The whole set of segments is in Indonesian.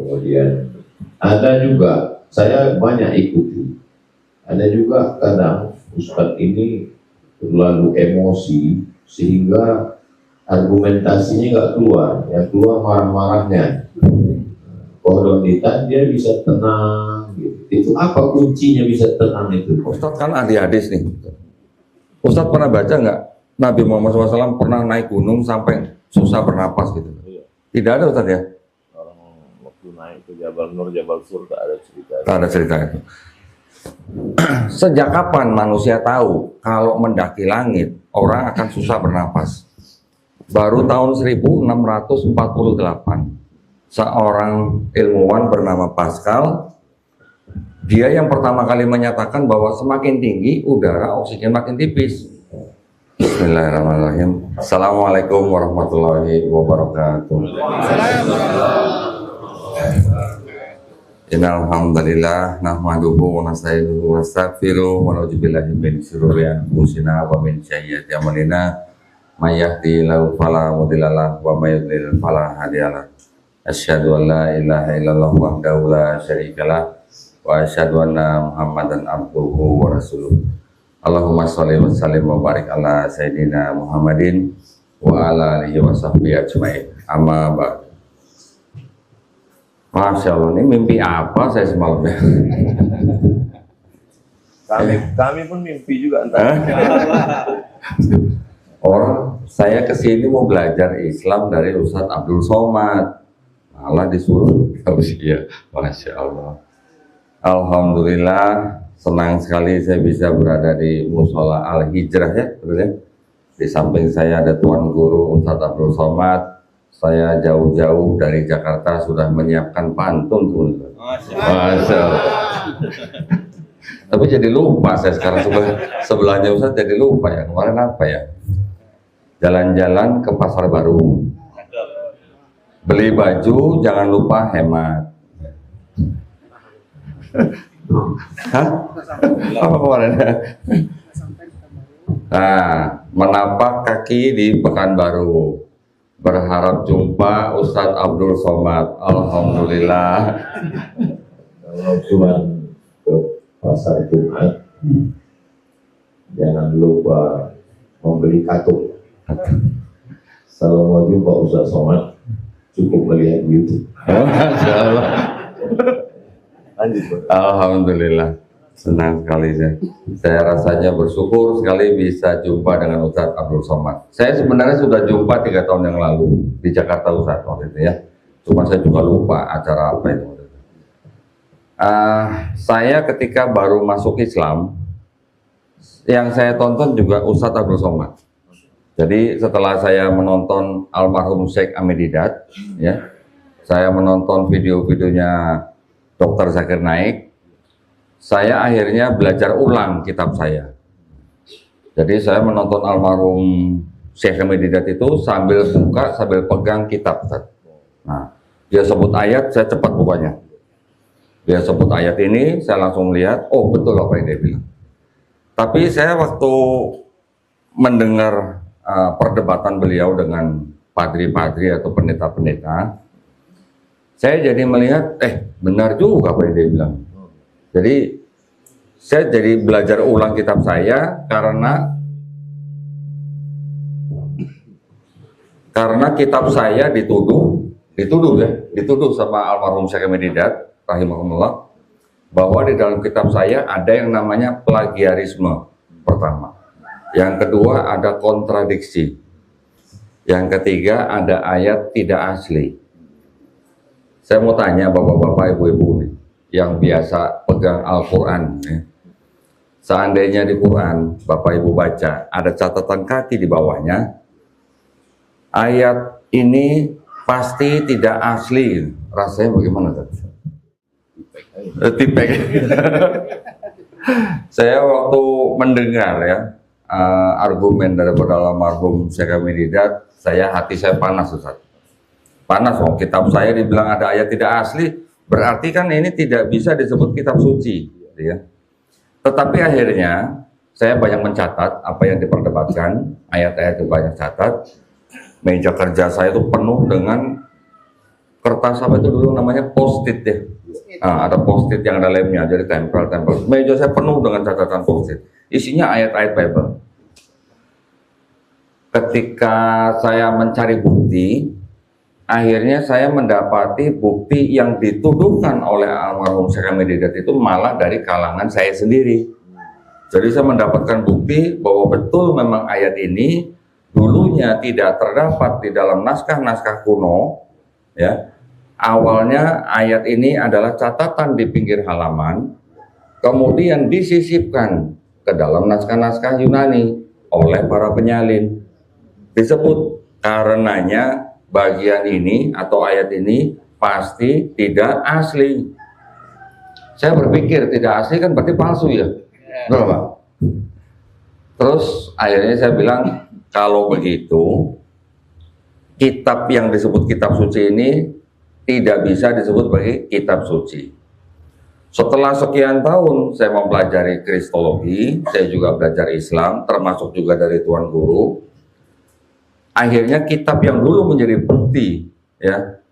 Kemudian ada juga, saya banyak ikuti, ada juga kadang Ustadz ini terlalu emosi sehingga argumentasinya nggak keluar, yang keluar marah-marahnya. Kalau dia bisa tenang gitu. Itu apa kuncinya bisa tenang itu? Ustadz kan ahli hadis nih. Ustadz pernah baca nggak Nabi Muhammad SAW pernah naik gunung sampai susah bernapas gitu? Tidak ada Ustadz ya? Orang waktu naik ke Jabal Nur, Jabal Sur tak ada cerita. Tak ada cerita itu. Sejak kapan manusia tahu kalau mendaki langit orang akan susah bernapas? Baru tahun 1648 seorang ilmuwan bernama Pascal, dia yang pertama kali menyatakan bahwa semakin tinggi udara oksigen makin tipis. Bismillahirrahmanirrahim. Assalamualaikum warahmatullahi wabarakatuh. Innal hamdalillah nahmaduhu wa nasta'inuhu wa nastaghfiruh wa na'udzu billahi min syururi anfusina wa min sayyiati a'malina may yahdihillahu fala mudilla lahu wa may yudlil fala hadiyalah. Asyhadu an la ilaha illallah wahdahu la syarikalah wa asyhadu anna Muhammadan abduhu wa rasuluh. Allahumma sholli wa sallim wa barik ala sayyidina Muhammadin wa ala alihi wa sahbihi ajmain. Amma ba'd. Masya Allah, ini mimpi apa saya semalam ya? Kami pun mimpi juga entah. Orang saya kesini mau belajar Islam dari Ustadz Abdul Somad, malah disuruh tausiah. Masya Allah. Alhamdulillah, senang sekali saya bisa berada di Musola Al Hijrah ya, betul ya. Di samping saya ada Tuan Guru Ustadz Abdul Somad. Saya jauh-jauh dari Jakarta sudah menyiapkan pantun, Masya Allah. Tapi jadi lupa saya sekarang sebelahnya Ustadz jadi lupa ya. Kemarin apa ya? Jalan-jalan ke pasar baru. Beli baju jangan lupa hemat. Hah? Apa kemarin? Nah, menapak kaki di Pekanbaru. Berharap jumpa Ustadz Abdul Somad. Alhamdulillah. Kalau cuma ke pasar Jumat, jangan lupa membeli kartu. Kalau mau jumpa Ustadz Somad, cukup melihat YouTube. Masya Allah. Lanjut. Alhamdulillah. Senang sekali saya rasanya bersyukur sekali bisa jumpa dengan Ustadz Abdul Somad. Saya sebenarnya sudah jumpa 3 tahun yang lalu di Jakarta Ustadz waktu itu ya. Cuma saya juga lupa acara apa itu. Saya ketika baru masuk Islam, yang saya tonton juga Ustadz Abdul Somad. Jadi setelah saya menonton almarhum Syekh Ahmed Didat, ya, saya menonton video-videonya Dr. Zakir Naik. Saya akhirnya belajar ulang kitab saya. Jadi saya menonton almarhum Syekh Ahmed Didat itu sambil buka, sambil pegang kitab. Nah, dia sebut ayat, saya cepat bukanya. Dia sebut ayat ini, saya langsung melihat, oh betul apa yang dia bilang. Tapi saya waktu mendengar perdebatan beliau dengan padri-padri atau pendeta-pendeta, saya jadi melihat, benar juga apa yang dia bilang. Jadi saya jadi belajar ulang kitab saya karena kitab saya dituduh sama almarhum Syekh Ahmed Didat rahimahullah bahwa di dalam kitab saya ada yang namanya plagiarisme pertama. Yang kedua ada kontradiksi. Yang ketiga ada ayat tidak asli. Saya mau tanya bapak-bapak, ibu-ibu nih, yang biasa pegang Al-Quran ya. Seandainya di Quran Bapak Ibu baca ada catatan kaki di bawahnya, ayat ini pasti tidak asli, rasanya bagaimana tadi? Tipek. Saya waktu mendengar ya argumen daripada almarhum Syekh Ahmed Didat, hati saya panas Ustaz. Panas, kitab saya dibilang ada ayat tidak asli, berarti kan ini tidak bisa disebut kitab suci, ya. Tetapi akhirnya saya banyak mencatat apa yang diperdebatkan, ayat-ayat itu banyak catat. Meja kerja saya itu penuh dengan kertas apa itu dulu namanya post-it ya. Nah, ada post-it yang ada lemnya, jadi tempel. Meja saya penuh dengan catatan post-it. Isinya ayat-ayat Bible. Ketika saya mencari bukti, akhirnya saya mendapati bukti yang dituduhkan oleh almarhum Syekh Ahmad Didat itu malah dari kalangan saya sendiri. Jadi saya mendapatkan bukti bahwa betul memang ayat ini dulunya tidak terdapat di dalam naskah-naskah kuno, ya. Awalnya ayat ini adalah catatan di pinggir halaman, kemudian disisipkan ke dalam naskah-naskah Yunani oleh para penyalin. Disebut karenanya bagian ini atau ayat ini pasti tidak asli. Saya berpikir tidak asli kan berarti palsu ya, betul Pak? Terus akhirnya saya bilang kalau begitu kitab yang disebut kitab suci ini tidak bisa disebut sebagai kitab suci. Setelah sekian tahun saya mempelajari kristologi, saya juga belajar Islam, termasuk juga dari Tuan Guru. Akhirnya kitab yang dulu menjadi bukti ya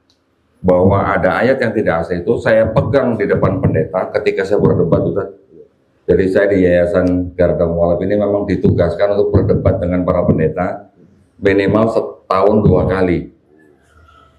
bahwa ada ayat yang tidak asli itu saya pegang di depan pendeta ketika saya berdebat, Ustaz. Jadi saya di Yayasan Garda Mualaf ini memang ditugaskan untuk berdebat dengan para pendeta minimal setahun 2 kali.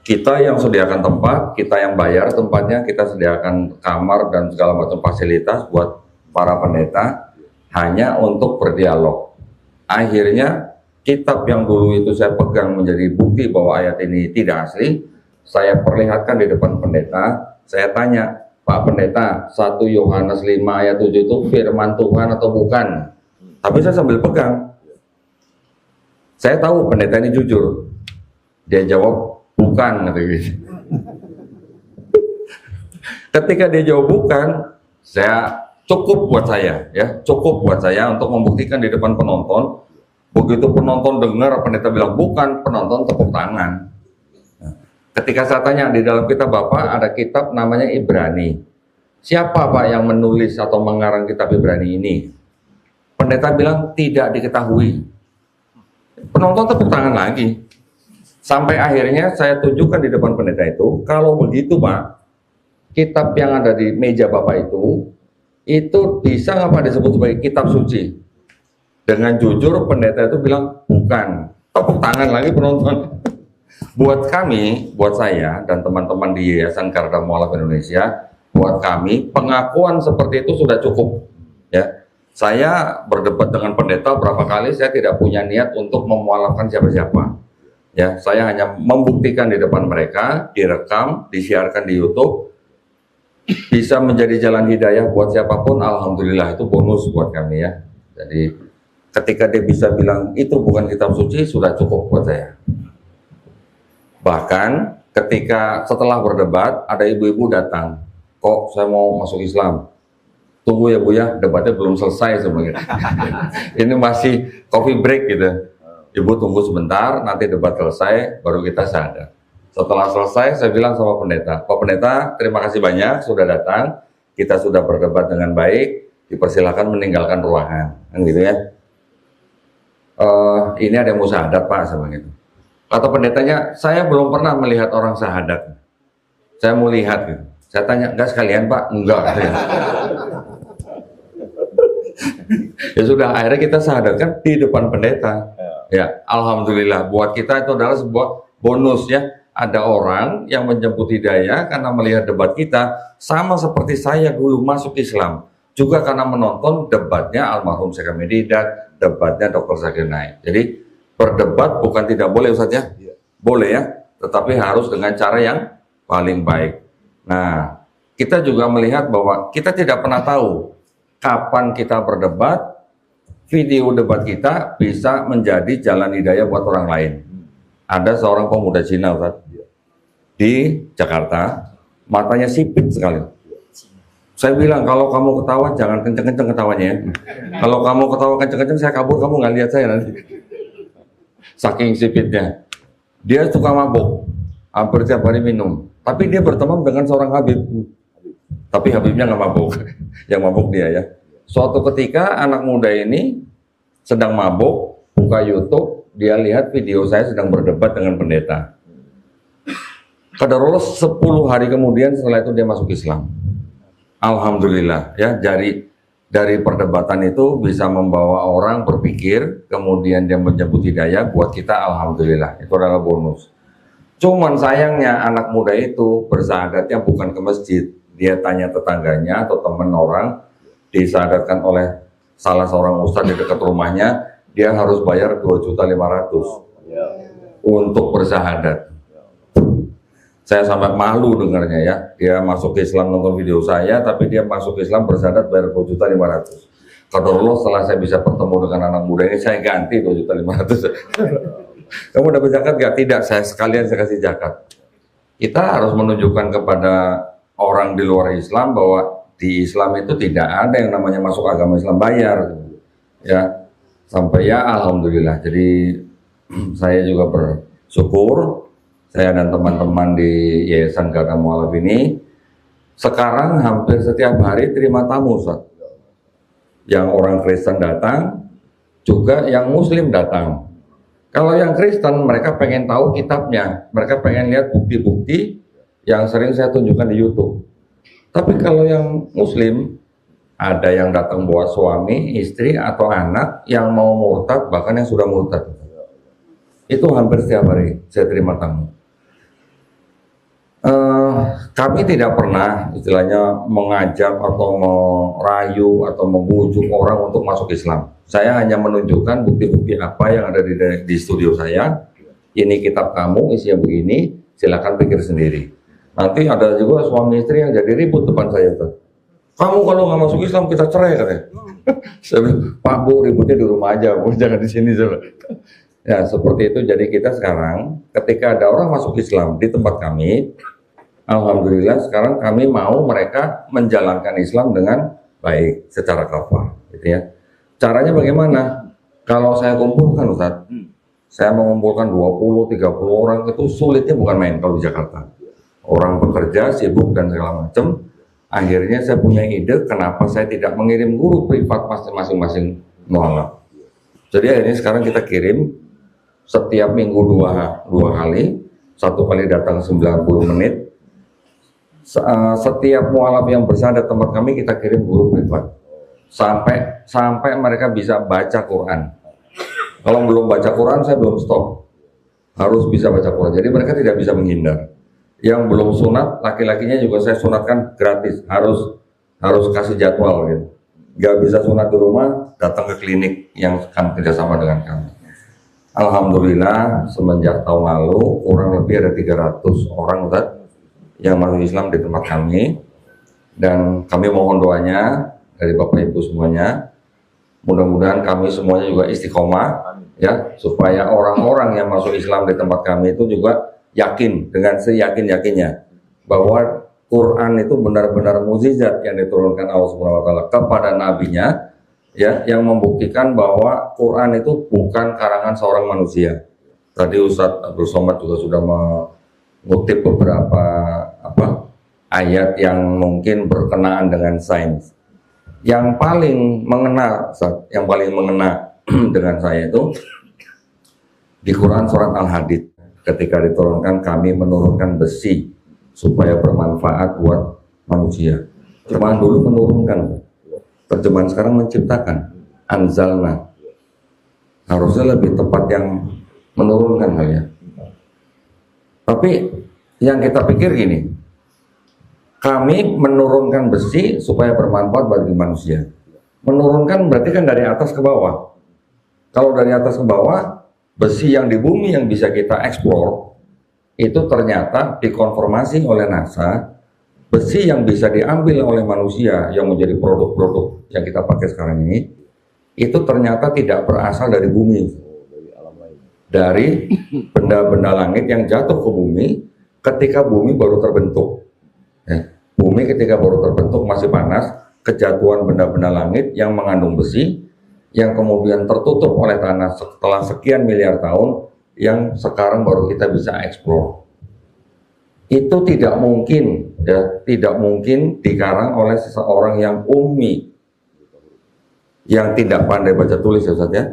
Kita yang sediakan tempat, kita yang bayar tempatnya, kita sediakan kamar dan segala macam fasilitas buat para pendeta hanya untuk berdialog. Akhirnya kitab yang dulu itu saya pegang menjadi bukti bahwa ayat ini tidak asli, saya perlihatkan di depan pendeta, saya tanya, Pak Pendeta, 1 Yohanes 5 ayat 7 itu firman Tuhan atau bukan? Tapi saya sambil pegang. Saya tahu pendeta ini jujur. Dia jawab, bukan, gitu. Ketika dia jawab bukan, saya cukup buat saya, ya, cukup buat saya untuk membuktikan di depan penonton. Begitu penonton dengar pendeta bilang bukan, penonton tepuk tangan. Ketika saya tanya di dalam kitab Bapak ada kitab namanya Ibrani. Siapa Pak yang menulis atau mengarang kitab Ibrani ini? Pendeta bilang tidak diketahui. Penonton tepuk tangan lagi. Sampai akhirnya saya tunjukkan di depan pendeta itu, kalau begitu Pak, kitab yang ada di meja Bapak itu bisa nggak Pak disebut sebagai kitab suci? Dengan jujur pendeta itu bilang bukan. Tepuk tangan lagi penonton. Buat kami, buat saya dan teman-teman di Yayasan Garda Mualaf Indonesia, buat kami pengakuan seperti itu sudah cukup. Ya, saya berdebat dengan pendeta berapa kali, saya tidak punya niat untuk memualafkan siapa-siapa. Ya, saya hanya membuktikan di depan mereka, direkam, disiarkan di YouTube, bisa menjadi jalan hidayah buat siapapun. Alhamdulillah itu bonus buat kami ya. Jadi ketika dia bisa bilang itu bukan kitab suci, sudah cukup buat saya. Bahkan ketika setelah berdebat ada ibu-ibu datang, kok saya mau masuk Islam? Tunggu ya Bu ya, debatnya belum selesai sebenarnya. Ini masih coffee break gitu. Ibu tunggu sebentar, nanti debat selesai, baru kita sadar. Setelah selesai, saya bilang sama pendeta, Pak Pendeta, terima kasih banyak sudah datang. Kita sudah berdebat dengan baik, dipersilakan meninggalkan ruangan. Kan gitu ya. Ini ada yang mau syahadat Pak, sama gitu. Kata pendetanya, saya belum pernah melihat orang syahadat. Saya mau lihat gitu. Saya tanya, enggak sekalian Pak? Enggak. Ya sudah, akhirnya kita syahadatkan di depan pendeta. Ya, alhamdulillah buat kita itu adalah sebuah bonus ya. Ada orang yang menjemput hidayah karena melihat debat kita, sama seperti saya dulu masuk Islam juga karena menonton debatnya almarhum Syekh Ahmad Didat, debatnya Dr. Zakir Naik. Jadi berdebat bukan tidak boleh Ustaz ya, boleh ya, tetapi harus dengan cara yang paling baik. Nah, kita juga melihat bahwa kita tidak pernah tahu kapan kita berdebat. Video debat kita bisa menjadi jalan hidayah buat orang lain. Ada seorang pemuda Cina Ustaz, di Jakarta, matanya sipit sekali. Saya bilang kalau kamu ketawa jangan kenceng-kenceng ketawanya ya. Kalau kamu ketawa kenceng-kenceng saya kabur, kamu nggak lihat saya nanti. Saking sipitnya. Dia suka mabuk, hampir tiap hari minum. Tapi dia berteman dengan seorang Habib. Tapi Habibnya nggak mabuk, yang mabuk dia ya. Suatu ketika anak muda ini sedang mabuk, buka YouTube, dia lihat video saya sedang berdebat dengan pendeta. Qadarullah 10 hari kemudian setelah itu dia masuk Islam. Alhamdulillah ya, dari perdebatan itu bisa membawa orang berpikir, kemudian dia menyebut hidayah buat kita, alhamdulillah, itu adalah bonus. Cuman sayangnya anak muda itu bersahadatnya bukan ke masjid, dia tanya tetangganya atau teman orang, disahadatkan oleh salah seorang ustadz di dekat rumahnya, dia harus bayar 2.500.000 untuk bersahadat. Saya sampai malu dengarnya ya, dia masuk Islam nonton video saya, tapi dia masuk Islam bersahadat bayar 2.500.000. Qadarullah setelah saya bisa bertemu dengan anak muda ini, saya ganti 2.500.000. Kamu dapat zakat gak? Tidak, saya sekalian saya kasih zakat. Kita harus menunjukkan kepada orang di luar Islam bahwa di Islam itu tidak ada yang namanya masuk agama Islam bayar. Ya, sampai ya alhamdulillah. Jadi saya juga bersyukur. Saya dan teman-teman di Yayasan Garda Mualaf ini sekarang hampir setiap hari terima tamu, Ustaz. Yang orang Kristen datang, juga yang Muslim datang. Kalau yang Kristen mereka pengen tahu kitabnya, mereka pengen lihat bukti-bukti yang sering saya tunjukkan di YouTube. Tapi kalau yang Muslim, ada yang datang bawa suami, istri, atau anak yang mau murtad, bahkan yang sudah murtad. Itu hampir setiap hari saya terima tamu. Kami tidak pernah istilahnya mengajak atau merayu atau membujuk orang untuk masuk Islam. Saya hanya menunjukkan bukti-bukti apa yang ada di studio saya. Ini kitab kamu, isinya begini, silakan pikir sendiri. Nanti ada juga suami istri yang jadi ribut depan saya, tuh. Kamu kalau nggak masuk Islam kita cerai katanya. Saya bilang, Pak Bu, ributnya di rumah aja, Bu, jangan di sini. Ya seperti itu. Jadi kita sekarang ketika ada orang masuk Islam di tempat kami, alhamdulillah sekarang kami mau mereka menjalankan Islam dengan baik secara kafah, gitu ya. Caranya bagaimana? Kalau saya kumpulkan, Ustaz, saya mengumpulkan 20-30 orang itu sulitnya bukan main kalau di Jakarta. Orang bekerja, sibuk dan segala macam. Akhirnya saya punya ide kenapa saya tidak mengirim guru privat masing-masing mualaf. Jadi akhirnya sekarang kita kirim setiap minggu dua kali, satu kali datang 90 menit. Setiap mualaf yang bersyahadat tempat kami kita kirim guru privat sampai mereka bisa baca Quran. Kalau belum baca Quran saya belum stop, harus bisa baca Quran. Jadi mereka tidak bisa menghindar. Yang belum sunat, laki-lakinya juga saya sunatkan gratis, harus kasih jadwal gitu. Gak bisa sunat di rumah, datang ke klinik yang kan tidak sama dengan kami. Alhamdulillah semenjak tahun lalu kurang lebih ada 300 orang, Ustaz, yang masuk Islam di tempat kami, dan kami mohon doanya dari Bapak Ibu semuanya, mudah-mudahan kami semuanya juga istiqomah ya, supaya orang-orang yang masuk Islam di tempat kami itu juga yakin dengan seyakin-yakinnya bahwa Quran itu benar-benar mukjizat yang diturunkan Allah Subhanahu wa taala kepada nabinya ya, yang membuktikan bahwa Quran itu bukan karangan seorang manusia. Tadi Ustadz Abdul Somad juga sudah mengutip beberapa ayat yang mungkin berkenaan dengan sains. Yang paling mengena, dengan saya itu di Quran surat Al-Hadid, ketika diturunkan kami menurunkan besi supaya bermanfaat buat manusia. Terjemahan dulu menurunkan, terjemahan sekarang menciptakan, anzalna. Harusnya lebih tepat yang menurunkan kali ya. Tapi yang kita pikir gini, kami menurunkan besi supaya bermanfaat bagi manusia. Menurunkan berarti kan dari atas ke bawah. Kalau dari atas ke bawah, besi yang di bumi yang bisa kita eksplor, itu ternyata dikonfirmasi oleh NASA, besi yang bisa diambil oleh manusia yang menjadi produk-produk yang kita pakai sekarang ini, itu ternyata tidak berasal dari bumi. Dari benda-benda langit yang jatuh ke bumi ketika bumi baru terbentuk. Bumi ketika baru terbentuk masih panas, kejatuhan benda-benda langit yang mengandung besi yang kemudian tertutup oleh tanah setelah sekian miliar tahun, yang sekarang baru kita bisa eksplor. Itu tidak mungkin ya, tidak mungkin dikarang oleh seseorang yang ummi, yang tidak pandai baca tulis ya Ustaz ya.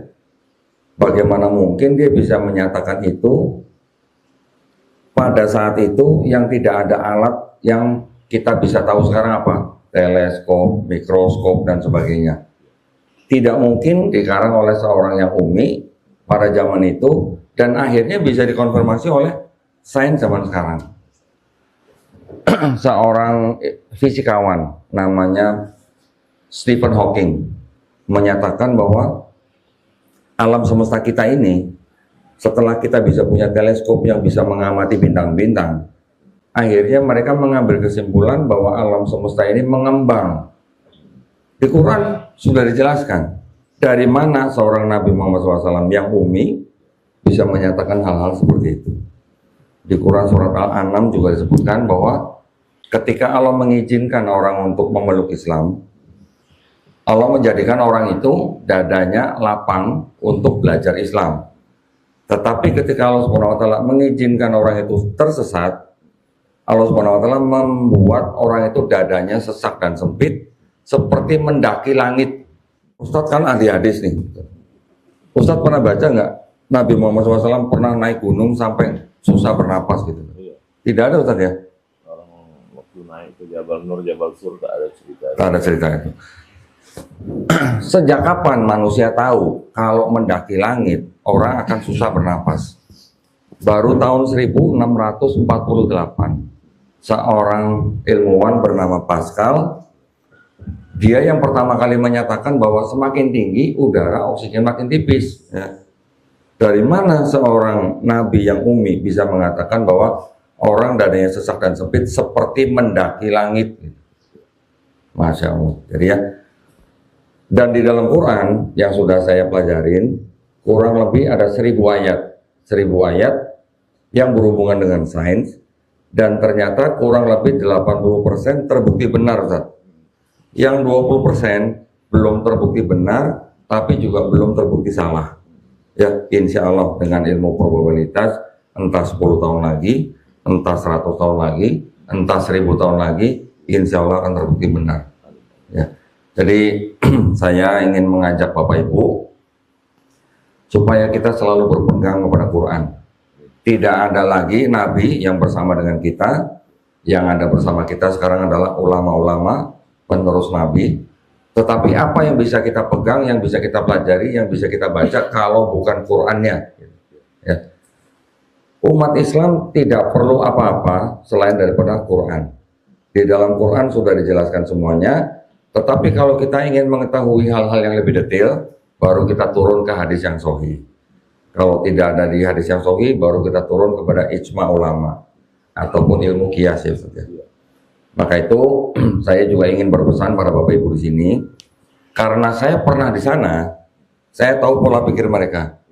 Bagaimana mungkin dia bisa menyatakan itu pada saat itu yang tidak ada alat yang kita bisa tahu sekarang apa? Teleskop, mikroskop, dan sebagainya. Tidak mungkin dikarang oleh seorang yang umi pada zaman itu, dan akhirnya bisa dikonfirmasi oleh sains zaman sekarang. Seorang fisikawan namanya Stephen Hawking menyatakan bahwa alam semesta kita ini, setelah kita bisa punya teleskop yang bisa mengamati bintang-bintang, akhirnya mereka mengambil kesimpulan bahwa alam semesta ini mengembang. Di Quran sudah dijelaskan dari mana seorang Nabi Muhammad SAW yang umi bisa menyatakan hal-hal seperti itu. Di Quran surat Al-An'am juga disebutkan bahwa ketika Allah mengizinkan orang untuk memeluk Islam, Allah menjadikan orang itu dadanya lapang untuk belajar Islam. Tetapi ketika Allah SWT mengizinkan orang itu tersesat, Allah SWT membuat orang itu dadanya sesak dan sempit seperti mendaki langit. Ustadz kan ahli hadis nih. Ustadz pernah baca nggak Nabi Muhammad SAW pernah naik gunung sampai susah bernapas gitu? Iya. Tidak ada Ustadz ya? Orang waktu naik ke Jabal Nur, Jabal Sur, tak ada cerita. Tak ada cerita itu. Sejak kapan manusia tahu kalau mendaki langit orang akan susah bernapas? Baru tahun 1648 seorang ilmuwan bernama Pascal, dia yang pertama kali menyatakan bahwa semakin tinggi udara oksigen makin tipis ya. Dari mana seorang nabi yang umi bisa mengatakan bahwa orang dadanya sesak dan sempit seperti mendaki langit? Masya Allah. Jadi ya, dan di dalam Quran yang sudah saya pelajarin, kurang lebih ada 1000 ayat. 1000 ayat yang berhubungan dengan sains, dan ternyata kurang lebih 80% terbukti benar, Ustaz. Yang 20% belum terbukti benar, tapi juga belum terbukti salah. Ya, insya Allah dengan ilmu probabilitas, entah 10 tahun lagi, entah 100 tahun lagi, entah 1000 tahun lagi, insya Allah akan terbukti benar. Ya. Jadi saya ingin mengajak Bapak Ibu supaya kita selalu berpegang kepada Quran. Tidak ada lagi Nabi yang bersama dengan kita. Yang ada bersama kita sekarang adalah ulama-ulama penerus Nabi. Tetapi apa yang bisa kita pegang, yang bisa kita pelajari, yang bisa kita baca kalau bukan Qurannya? Ya. Umat Islam tidak perlu apa-apa selain daripada Quran. Di dalam Quran sudah dijelaskan semuanya. Tetapi kalau kita ingin mengetahui hal-hal yang lebih detail, baru kita turun ke hadis yang sahih. Kalau tidak ada di hadis yang sahih, baru kita turun kepada ijma ulama ataupun ilmu qiyas ya, Ustaz. Maka itu saya juga ingin berpesan pada Bapak Ibu di sini, karena saya pernah di sana, saya tahu pola pikir mereka.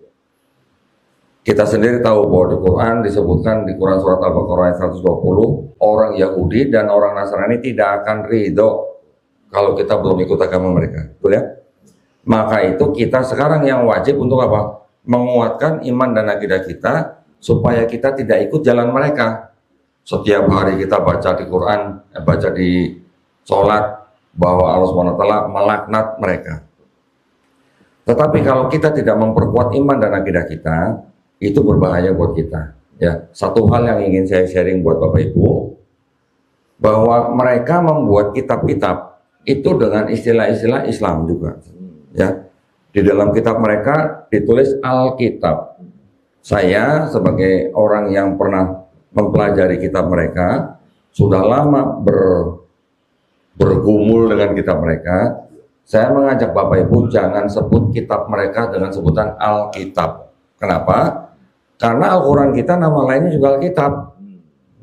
Kita sendiri tahu bahwa di Quran disebutkan di Quran surat Al-Baqarah ayat 120, orang Yahudi dan orang Nasrani tidak akan ridho kalau kita belum ikut agama mereka, betul ya? Maka itu kita sekarang yang wajib untuk apa? Menguatkan iman dan akidah kita supaya kita tidak ikut jalan mereka. Setiap hari kita baca di Quran, baca di sholat bahwa Allah SWT melaknat mereka. Tetapi kalau kita tidak memperkuat iman dan akidah kita, itu berbahaya buat kita. Ya, satu hal yang ingin saya sharing buat Bapak Ibu, bahwa mereka membuat kitab-kitab itu dengan istilah-istilah Islam juga. Ya, di dalam kitab mereka ditulis Alkitab. Saya sebagai orang yang pernah mempelajari kitab mereka, sudah lama bergumul dengan kitab mereka, saya mengajak Bapak Ibu jangan sebut kitab mereka dengan sebutan Alkitab. Kenapa? Karena Al-Quran kita nama lainnya juga Alkitab.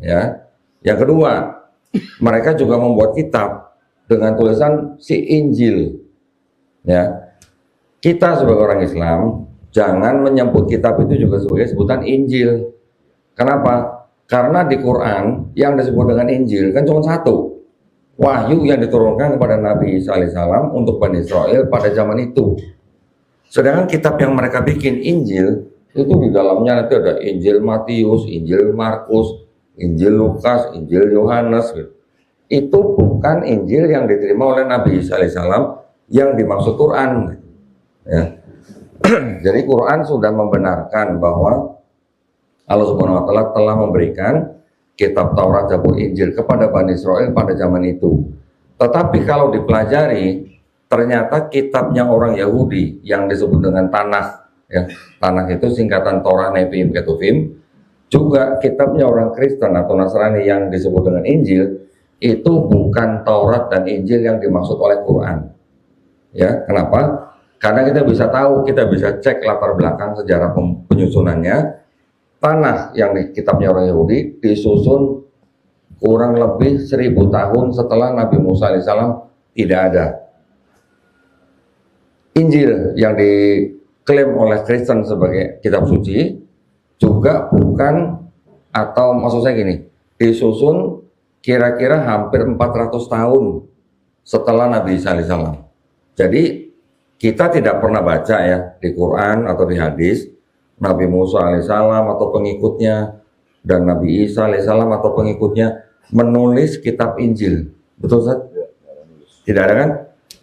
Ya. Yang kedua, mereka juga membuat kitab dengan tulisan si Injil. Ya. Kita sebagai orang Islam jangan menyebut kitab itu juga sebagai sebutan Injil. Kenapa? Karena di Quran yang disebut dengan Injil kan cuma satu, wahyu yang diturunkan kepada Nabi Isa alaihissalam untuk Bani Israel pada zaman itu. Sedangkan kitab yang mereka bikin Injil itu di dalamnya nanti ada Injil Matius, Injil Markus, Injil Lukas, Injil Yohanes gitu. Itu bukan Injil yang diterima oleh Nabi Isa alaihissalam yang dimaksud Quran. Ya. Jadi Quran sudah membenarkan bahwa Allah Subhanahu wa taala telah memberikan kitab Taurat, Zabur, Injil kepada Bani Israel pada zaman itu. Tetapi kalau dipelajari, ternyata kitabnya orang Yahudi yang disebut dengan Tanakh, ya, Tanakh itu singkatan Torah, Nevi'im, Ketuvim. Juga kitabnya orang Kristen atau Nasrani yang disebut dengan Injil, itu bukan Taurat dan Injil yang dimaksud oleh Quran. Ya, kenapa? Karena kita bisa tahu, kita bisa cek latar belakang sejarah penyusunannya. Tanakh yang di kitabnya orang Yahudi disusun kurang lebih 1000 tahun setelah Nabi Musa alaihissalam tidak ada. Injil yang diklaim oleh Kristen sebagai kitab suci juga bukan, atau maksud saya gini, disusun kira-kira hampir 400 tahun setelah Nabi Isa alaihissalam. Jadi kita tidak pernah baca ya di Quran atau di hadis Nabi Musa alaihissalam atau pengikutnya dan Nabi Isa alaihissalam atau pengikutnya menulis kitab Injil. Betul, Ustaz? Tidak ada kan?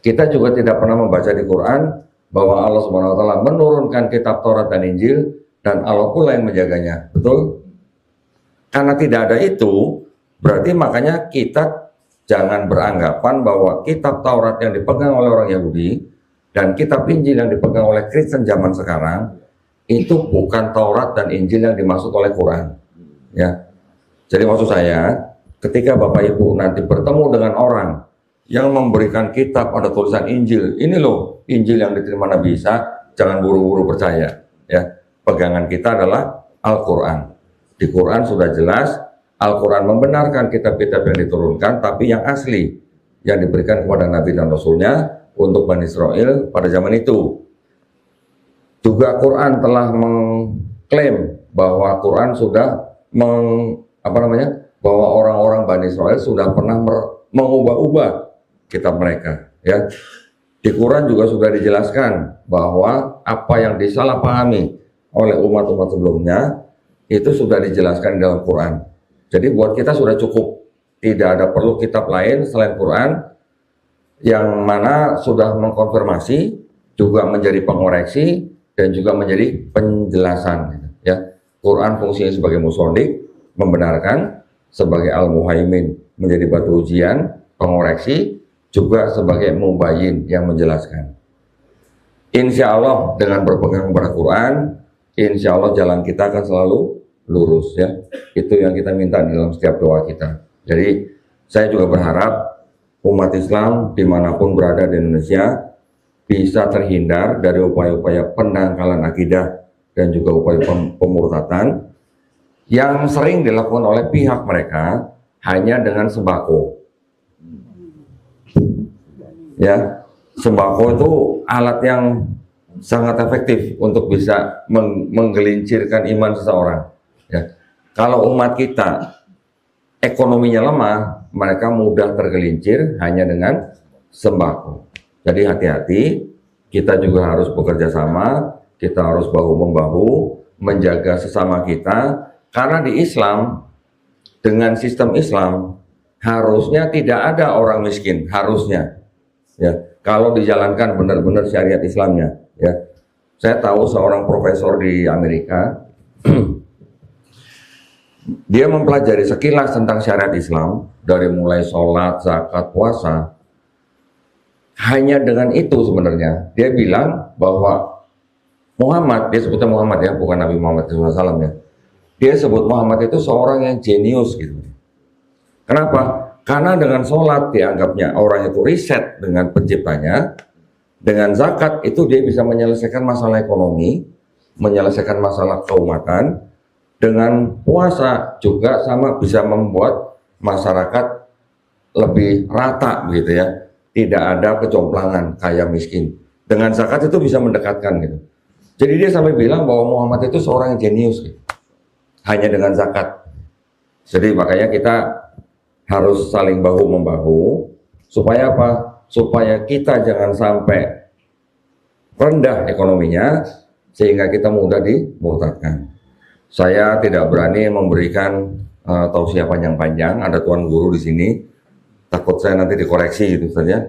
Kita juga tidak pernah membaca di Quran bahwa Allah Subhanahu wa taala menurunkan kitab Taurat dan Injil dan Allah pula yang menjaganya. Betul? Karena tidak ada itu, berarti makanya kita jangan beranggapan bahwa kitab Taurat yang dipegang oleh orang Yahudi dan kitab Injil yang dipegang oleh Kristen zaman sekarang itu bukan Taurat dan Injil yang dimaksud oleh Quran. Ya. Jadi maksud saya, ketika Bapak Ibu nanti bertemu dengan orang yang memberikan kitab ada tulisan Injil, ini loh Injil yang diterima Nabi Isa, jangan buru-buru percaya. Ya. Pegangan kita adalah Al-Quran. Di Quran sudah jelas, Al-Quran membenarkan kitab-kitab yang diturunkan, tapi yang asli yang diberikan kepada Nabi dan Rasulnya untuk Bani Israel pada zaman itu. Juga Quran telah mengklaim bahwa Quran sudah bahwa orang-orang Bani Israel sudah pernah mengubah-ubah kitab mereka. Ya, di Quran juga sudah dijelaskan bahwa apa yang disalahpahami oleh umat-umat sebelumnya itu sudah dijelaskan di dalam Quran. Jadi buat kita sudah cukup, tidak ada perlu kitab lain selain Quran yang mana sudah mengkonfirmasi, juga menjadi pengoreksi dan juga menjadi penjelasan. Ya, Quran fungsinya sebagai musodik, membenarkan, sebagai al-muhaimin, menjadi batu ujian, pengoreksi, juga sebagai mubayyin yang menjelaskan. Insya Allah dengan berpegang pada Quran, insya Allah jalan kita akan selalu lurus, ya. Itu yang kita minta dalam setiap doa kita. Jadi saya juga berharap umat Islam dimanapun berada di Indonesia bisa terhindar dari upaya-upaya pendangkalan akidah dan juga upaya pemurtatan yang sering dilakukan oleh pihak mereka hanya dengan sembako. Ya, sembako itu alat yang sangat efektif untuk bisa menggelincirkan iman seseorang. Ya, kalau umat kita ekonominya lemah, mereka mudah tergelincir hanya dengan sembako. Jadi hati-hati, kita juga harus bekerja sama, kita harus bahu-membahu, menjaga sesama kita, karena di Islam, dengan sistem Islam, harusnya tidak ada orang miskin, harusnya. Ya, kalau dijalankan benar-benar syariat Islamnya. Ya, saya tahu seorang profesor di Amerika, dia mempelajari sekilas tentang syariat Islam, dari mulai sholat, zakat, puasa. Hanya dengan itu sebenarnya dia bilang bahwa Muhammad, dia sebutnya Muhammad ya, bukan Nabi Muhammad SAW ya. Dia sebut Muhammad itu seorang yang jenius gitu. Kenapa? Karena dengan sholat dianggapnya orang itu riset dengan penciptanya. Dengan zakat itu dia bisa menyelesaikan masalah ekonomi, menyelesaikan masalah keumatan. Dengan puasa juga sama bisa membuat masyarakat lebih rata gitu ya. Tidak ada kecomplangan kaya miskin. Dengan zakat itu bisa mendekatkan gitu. Jadi dia sampai bilang bahwa Muhammad itu seorang yang jenius gitu. Hanya dengan zakat. Jadi makanya kita harus saling bahu-membahu. Supaya apa? Supaya kita jangan sampai rendah ekonominya sehingga kita mudah dimurtadkan. Saya tidak berani memberikan tausiah panjang-panjang. Ada tuan guru di sini. Takut saya nanti dikoreksi gitu saja.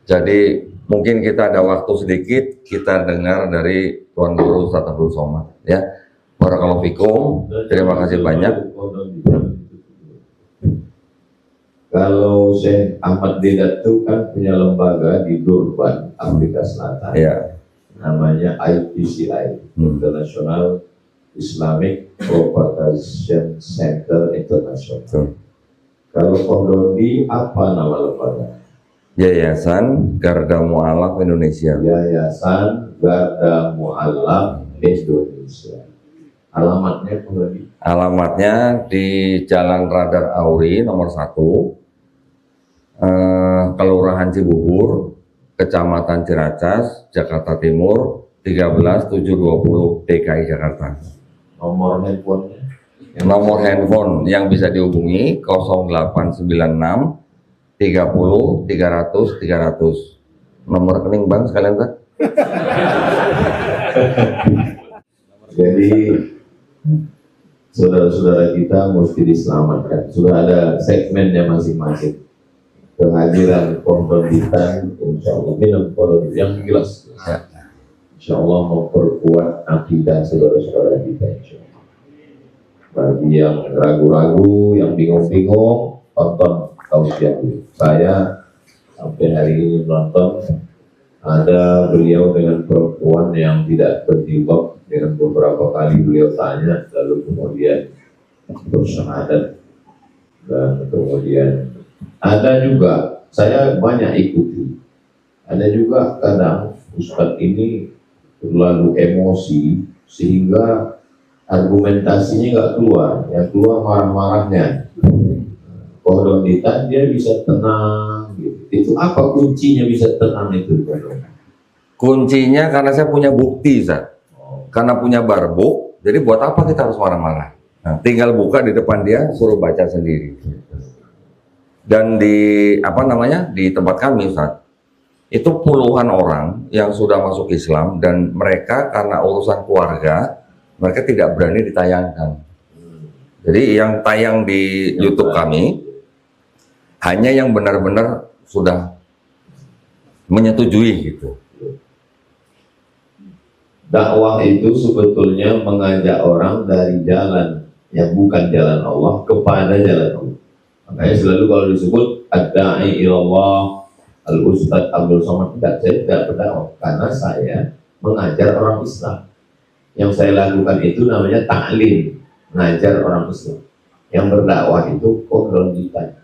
Jadi mungkin kita ada waktu sedikit, kita dengar dari Tuan Guru Ustaz Abdul Somad ya. Barakallahu fikum. Terima kasih banyak. Kalau Syekh Ahmad Dedat itu kan punya lembaga di Durban, Afrika Selatan. Ya. Namanya IPCI, International Islamic Propagation Center International. Kalau Kondondi apa nama lembaga? Yayasan Garda Mu'alaf Indonesia. Yayasan Garda Mu'alaf Indonesia. Alamatnya Kondondi? Alamatnya di Jalan Radar Auri nomor 1, Kelurahan Cibubur, Kecamatan Ciracas, Jakarta Timur 13720 DKI Jakarta. Nomor handphonenya? Nomor handphone yang bisa dihubungi 0896 30 300 300. Nomor rekening bank sekalian, Pak. Jadi saudara-saudara kita mesti diselamatkan. Sudah ada segmennya masing-masing. Kehadiran Kondondi-an, insya Allah minum Kondondi yang jelas. Insya Allah memperkuat akidah saudara-saudara kita. Insya Allah. Bagi yang ragu-ragu, yang bingung-bingung, tonton tausiah dulu. Saya sampai hari ini menonton ada beliau dengan perempuan yang tidak berjilbab, dengan beberapa kali beliau tanya, lalu kemudian bersyahadat, dan kemudian ada juga, saya banyak ikuti, ada juga kadang Ustadz ini terlalu emosi sehingga argumentasinya nggak keluar, yang keluar marah-marahnya. Kondondi-an dia bisa tenang gitu. Itu apa kuncinya bisa tenang itu? Kuncinya karena saya punya bukti, Ustaz. Karena punya barbuk, jadi buat apa kita harus marah-marah? Nah, tinggal buka di depan dia, suruh baca sendiri. Dan di di tempat kami, Ustaz, itu puluhan orang yang sudah masuk Islam dan mereka karena urusan keluarga, mereka tidak berani ditayangkan. Jadi yang tayang di YouTube kami hanya yang benar-benar sudah menyetujui gitu. Dakwah itu sebetulnya mengajak orang dari jalan yang bukan jalan Allah kepada jalan Allah. Makanya selalu kalau disebut ad-da'i ilallah, Al-Ustadz Abdul Somad, saya tidak berdakwah karena saya mengajar orang Islam. Yang saya lakukan itu namanya ta'lim, mengajar orang Islam. Yang berdakwah itu Kondondi-an.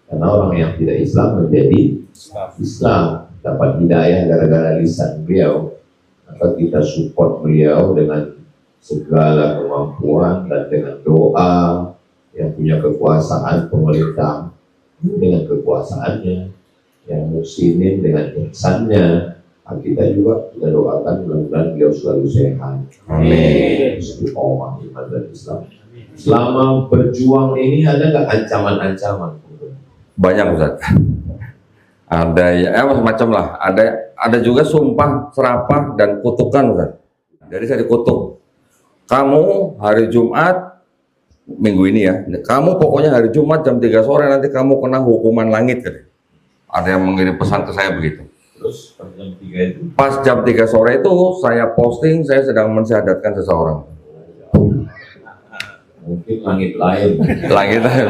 Karena orang yang tidak Islam menjadi Islam, dapat hidayah gara-gara lisan beliau. Maka kita support beliau dengan segala kemampuan dan dengan doa. Yang punya kekuasaan pemerintah dengan kekuasaannya, yang muslimin dengan ihsannya. Kita juga doakan mudah-mudahan beliau selalu sehat. Amin. Istiqomah iman dan Islam. Selama berjuang ini ada nggak ancaman-ancaman? Banyak, Ustaz. Ada ya macam-macam lah. Ada juga sumpah, serapah dan kutukan, Ustaz. Jadi saya dikutuk. Kamu hari Jumat minggu ini ya, kamu pokoknya hari Jumat jam 3 sore nanti kamu kena hukuman langit. Ada yang mengirim pesan ke saya begitu. Terus pas jam 3 itu? Pas jam 3 sore itu saya posting saya sedang mensyahadatkan seseorang. Mungkin langit lain. Langit lain.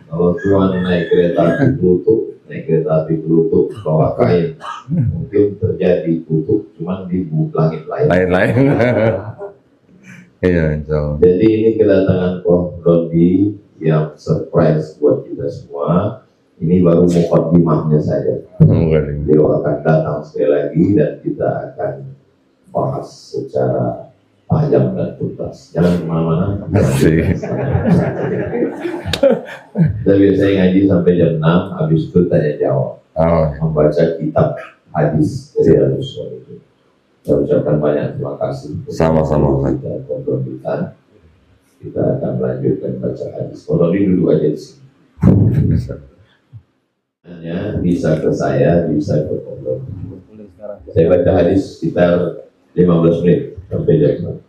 Kalau Tuhan naik kereta api Pluto, bawa kain, mungkin terjadi kutuk, cuman di langit lain. Lain-lain. Iya, insya. Jadi ini kedatangan Kondondi yang surprise buat kita semua. Ini baru mukadimahnya saja. Beliau akan datang sekali lagi dan kita akan bahas secara panjang dan tuntas. Jangan kemana-mana. Kita biasanya ngaji sampai jam 6, habis itu tanya jawab. Membaca kitab hadis dari Rasulullah itu. Saya ucapkan banyak terima kasih. Sama-sama. Kita akan melanjutkan baca hadis. Kalau ini duduk aja di sini. Bisa ke saya, bisa ke Kondondi. Saya baca hadis sekitar 15 menit sampai jam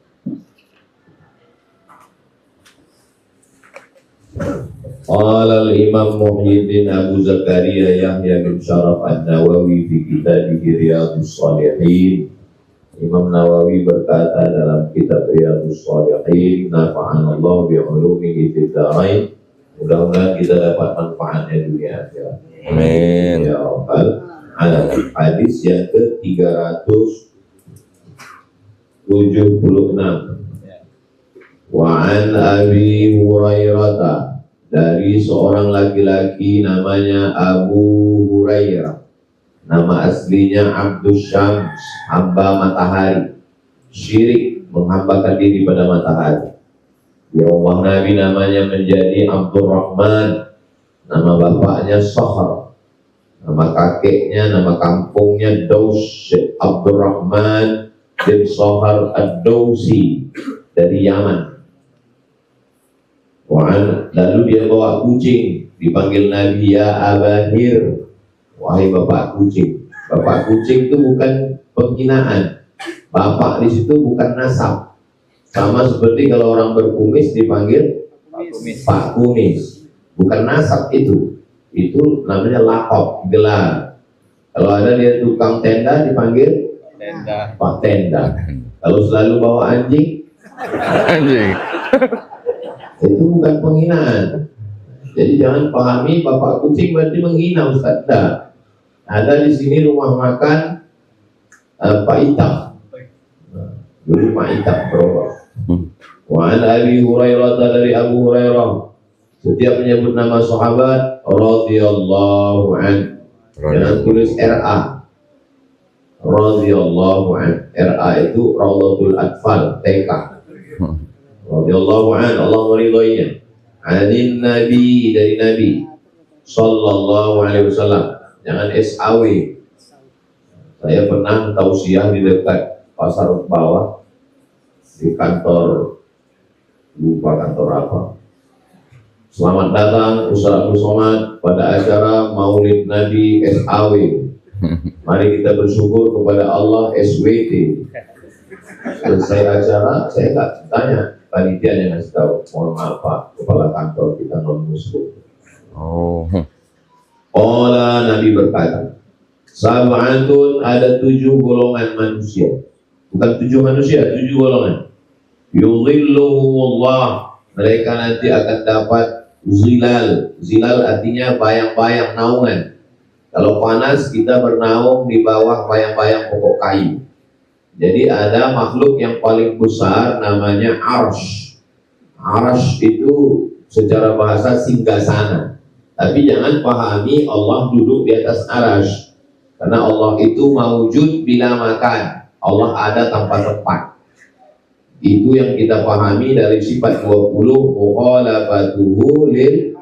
6. Qala al-Imam Muhyiddin Abu Zakaria Yahya bin Syaraf An-Nawawi fi kitabih Riyadhus Shalihin Imam Nawawi berkata dalam kitab Riyadhus Shalihin, nafa'anallahu bi'ulumihi fid dharain. Mudah-mudahan kita dapat manfaatnya dunia akhirat. Amin. Ya Rabbal Alamin. Hadis yang ke-376. Wa an Abi Hurairah, dari seorang laki-laki namanya Abu Hurairah. Nama aslinya Abdus Syams, hamba matahari. Syirik, menghambakan diri pada matahari. Ya Allah, Nabi namanya menjadi Abdurrahman. Nama bapaknya Sahr. Nama kakeknya, nama kampungnya Daus. Abdurrahman bin Sahr Ad-Dausi dari Yaman. Lalu dia bawa kucing, dipanggil Nabi, ya Abahir, wahai bapak kucing. Bapak kucing itu bukan penghinaan. Bapak di situ bukan nasab. Sama seperti kalau orang berkumis dipanggil Pak Kumis. Bukan nasab itu. Itu namanya lakop, gelar. Kalau ada dia tukang tenda dipanggil Pak Tenda. Kalau selalu bawa anjing, Anjing. itu bukan penghinaan. Jadi jangan pahami bapak kucing berarti menghina Ustaz. Nah, ada di sini rumah makan Pak Itak. Dulu Pak Itak bro. Wa an Abi Hurairah, dari Abu Hurairah. Setiap menyebut nama sahabat radhiyallahu an. Jangan tulis RA. Radhiyallahu an. RA itu Raudhatul Atfal, TK. Radhiyallahu an, Allah meridhoinya. Anin Nabi, dari Nabi sallallahu alaihi wasallam. Jangan SAW. Saya pernah tausiah di dekat Pasar Bawah, di kantor, lupa kantor apa. Selamat datang Ustaz Abdul Somad pada acara Maulid Nabi SAW. Mari kita bersyukur kepada Allah SWT. Selesai acara, saya tak tanya, panitia yang ngasih tahu, mohon maaf Pak, kepala kantor kita non muslim. Oh. Qala, Nabi berkata, sab'atun, ada 7 golongan manusia. Bukan 7 manusia, 7 golongan. Yudhilluhumullah, mereka nanti akan dapat zilal. Zilal artinya bayang-bayang, naungan. Kalau panas kita bernaung di bawah bayang-bayang pokok kayu. Jadi ada makhluk yang paling besar namanya Arsy. Arsy itu secara bahasa singgasana. Tapi jangan pahami Allah duduk di atas Arsy. Karena Allah itu mawujud bila makan. Allah ada tanpa tempat. Itu yang kita pahami dari sifat 20 mukhalafatuhu lil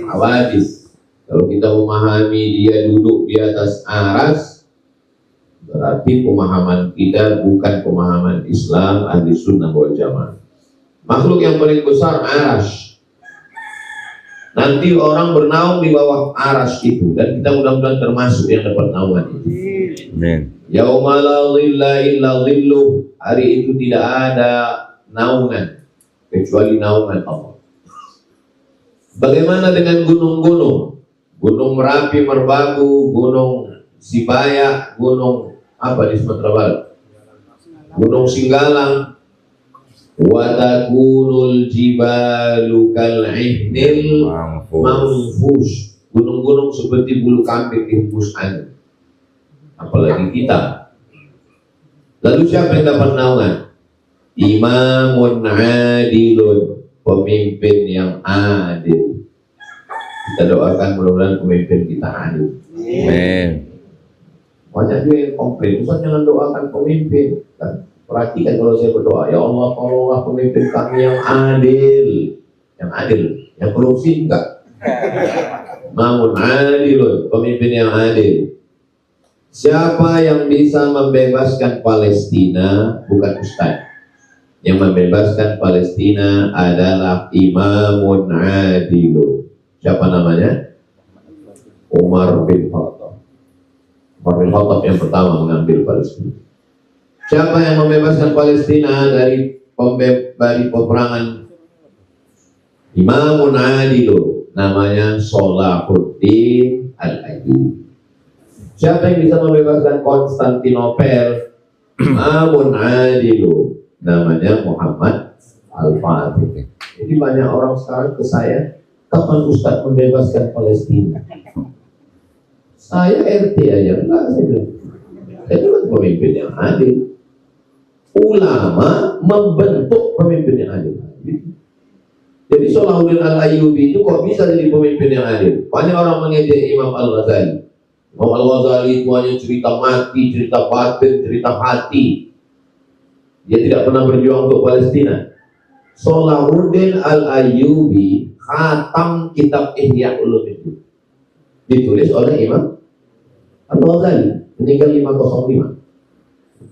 hawadis. Kalau kita memahami dia duduk di atas Arsy, berarti pemahaman kita bukan pemahaman Islam ahli sunnah wal jamaah. Makhluk yang paling besar Arsy. Nanti orang bernaung di bawah Arsy itu, dan kita mudah-mudahan termasuk yang dapat naungan itu. Amin. Yauma la dhilla illa dhilluh, hari itu tidak ada naungan kecuali naungan Allah. Bagaimana dengan gunung-gunung? Gunung Merapi, Merbabu, Gunung Sibayak, Gunung apa di Sumatera Barat? Gunung Singgalang. Wa takunul jibalu kal'ihnil manfush. Gunung-gunung seperti bulu kambing dihembus angin. Apalagi kita. Lalu siapa yang dapat naungan? Imamun adilun, pemimpin yang adil. Kita doakan mudah-mudahan pemimpin kita adil. Amin. Banyak juga yang komplain, Ustaz jangan doakan pemimpin. Kan? Perhatikan kalau saya berdoa, ya Allah tolonglah pemimpin kami yang adil. Yang adil, yang korupsi enggak. Imamun adilun, pemimpin yang adil. Siapa yang bisa membebaskan Palestina? Bukan Ustaz. Yang membebaskan Palestina adalah Imamun Adilun. Siapa namanya? Umar bin Khattab. Umar bin Khattab yang pertama mengambil Palestina. Siapa yang membebaskan Palestina dari peperangan? Imamun Adilun. Namanya Salahuddin Al-Ayyubi. Siapa yang bisa membebaskan Konstantinopel? Imamun adilu, namanya Muhammad Al-Fatih. Jadi banyak orang sekarang ke saya, kapan Ustaz membebaskan Palestina? Saya RT aja, enggak, saya bilang. Saya bukan pemimpin yang adil. Ulama membentuk pemimpin yang adil. Jadi Salahuddin Al-Ayyubi itu kok bisa jadi pemimpin yang adil? Banyak orang mengejek Imam Al-Ghazali. Imam Al-Ghazali itu hanya cerita mati, cerita batin, cerita hati. Dia tidak pernah berjuang untuk Palestina. Salahuddin Al-Ayyubi khatam kitab Ihya Ulumuddin, ditulis oleh Imam Al-Ghazali, meninggal 505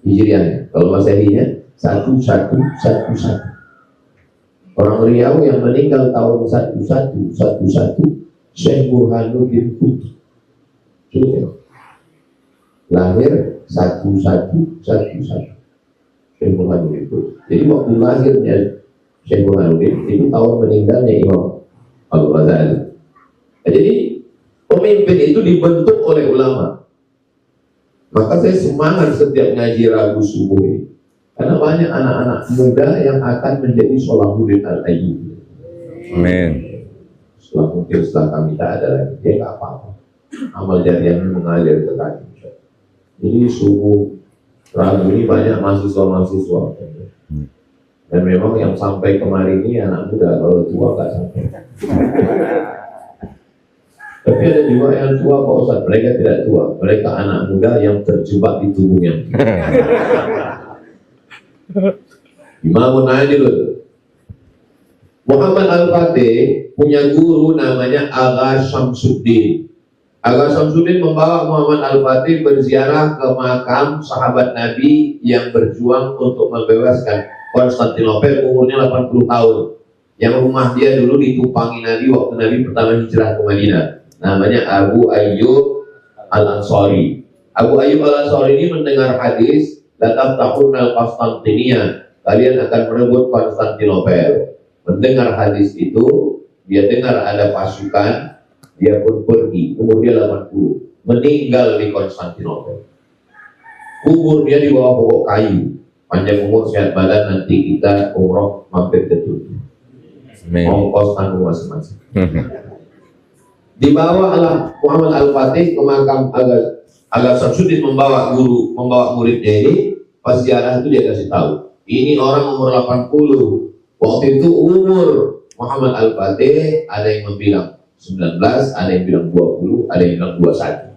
Hijriah. Kalau Masehinya 1111. Orang Riau yang meninggal tahun 1111 Syekh Burhanuddin Putri. Lahir 1111 Syekh Burhanuddin Putri. Jadi waktu lahirnya Syekh Burhanuddin itu tahun meninggalnya Imam Al-Ghazali. Jadi pemimpin itu dibentuk oleh ulama. Maka saya semangat setiap ngaji Rabu subuh ini, karena banyak anak-anak muda yang akan menjadi Salahuddin Al-Ayyubi. Amin. Setelah kami tak ada lagi, dia nggak apa-apa. Amal jariahnya mengalir ke kami. Jadi subuh Rabu ini banyak mahasiswa-mahasiswa. Dan memang yang sampai kemarin ini anak muda, kalau tua nggak sampai. Tapi ada juga yang tua Pak Ustaz, mereka tidak tua, mereka anak muda yang terjebak di tubuhnya. Imamun adil. Muhammad Al-Fatih punya guru namanya Agha Syamsuddin. Agha Syamsuddin membawa Muhammad Al-Fatih berziarah ke makam sahabat Nabi yang berjuang untuk membebaskan Konstantinopel, umurnya 80 tahun. Yang rumah dia dulu ditumpangi Nabi waktu Nabi pertama hijrah ke Madinah. Namanya Abu Ayyub Al-Ansari. Abu Ayyub Al-Ansari ini mendengar hadis, "Latam tahunal Konstantinia, kalian akan merebut Konstantinopel." Mendengar hadis itu, dia dengar ada pasukan, dia pun pergi. Umur dia 80, meninggal di Konstantinopel. Kubur dia di bawah pokok kayu. Panjang umur, sehat badan, nanti kita umroh mampir ke Turki. Ongkos tanggung masing-masing. Dibawa Muhammad Al-Fatih ke makam Agha Syamsuddin, membawa muridnya ini. Pas ziarah itu dia kasih tahu, ini orang umur 80. Waktu itu umur Muhammad Al-Fatih ada yang bilang 19, ada yang bilang 20, ada yang bilang 21.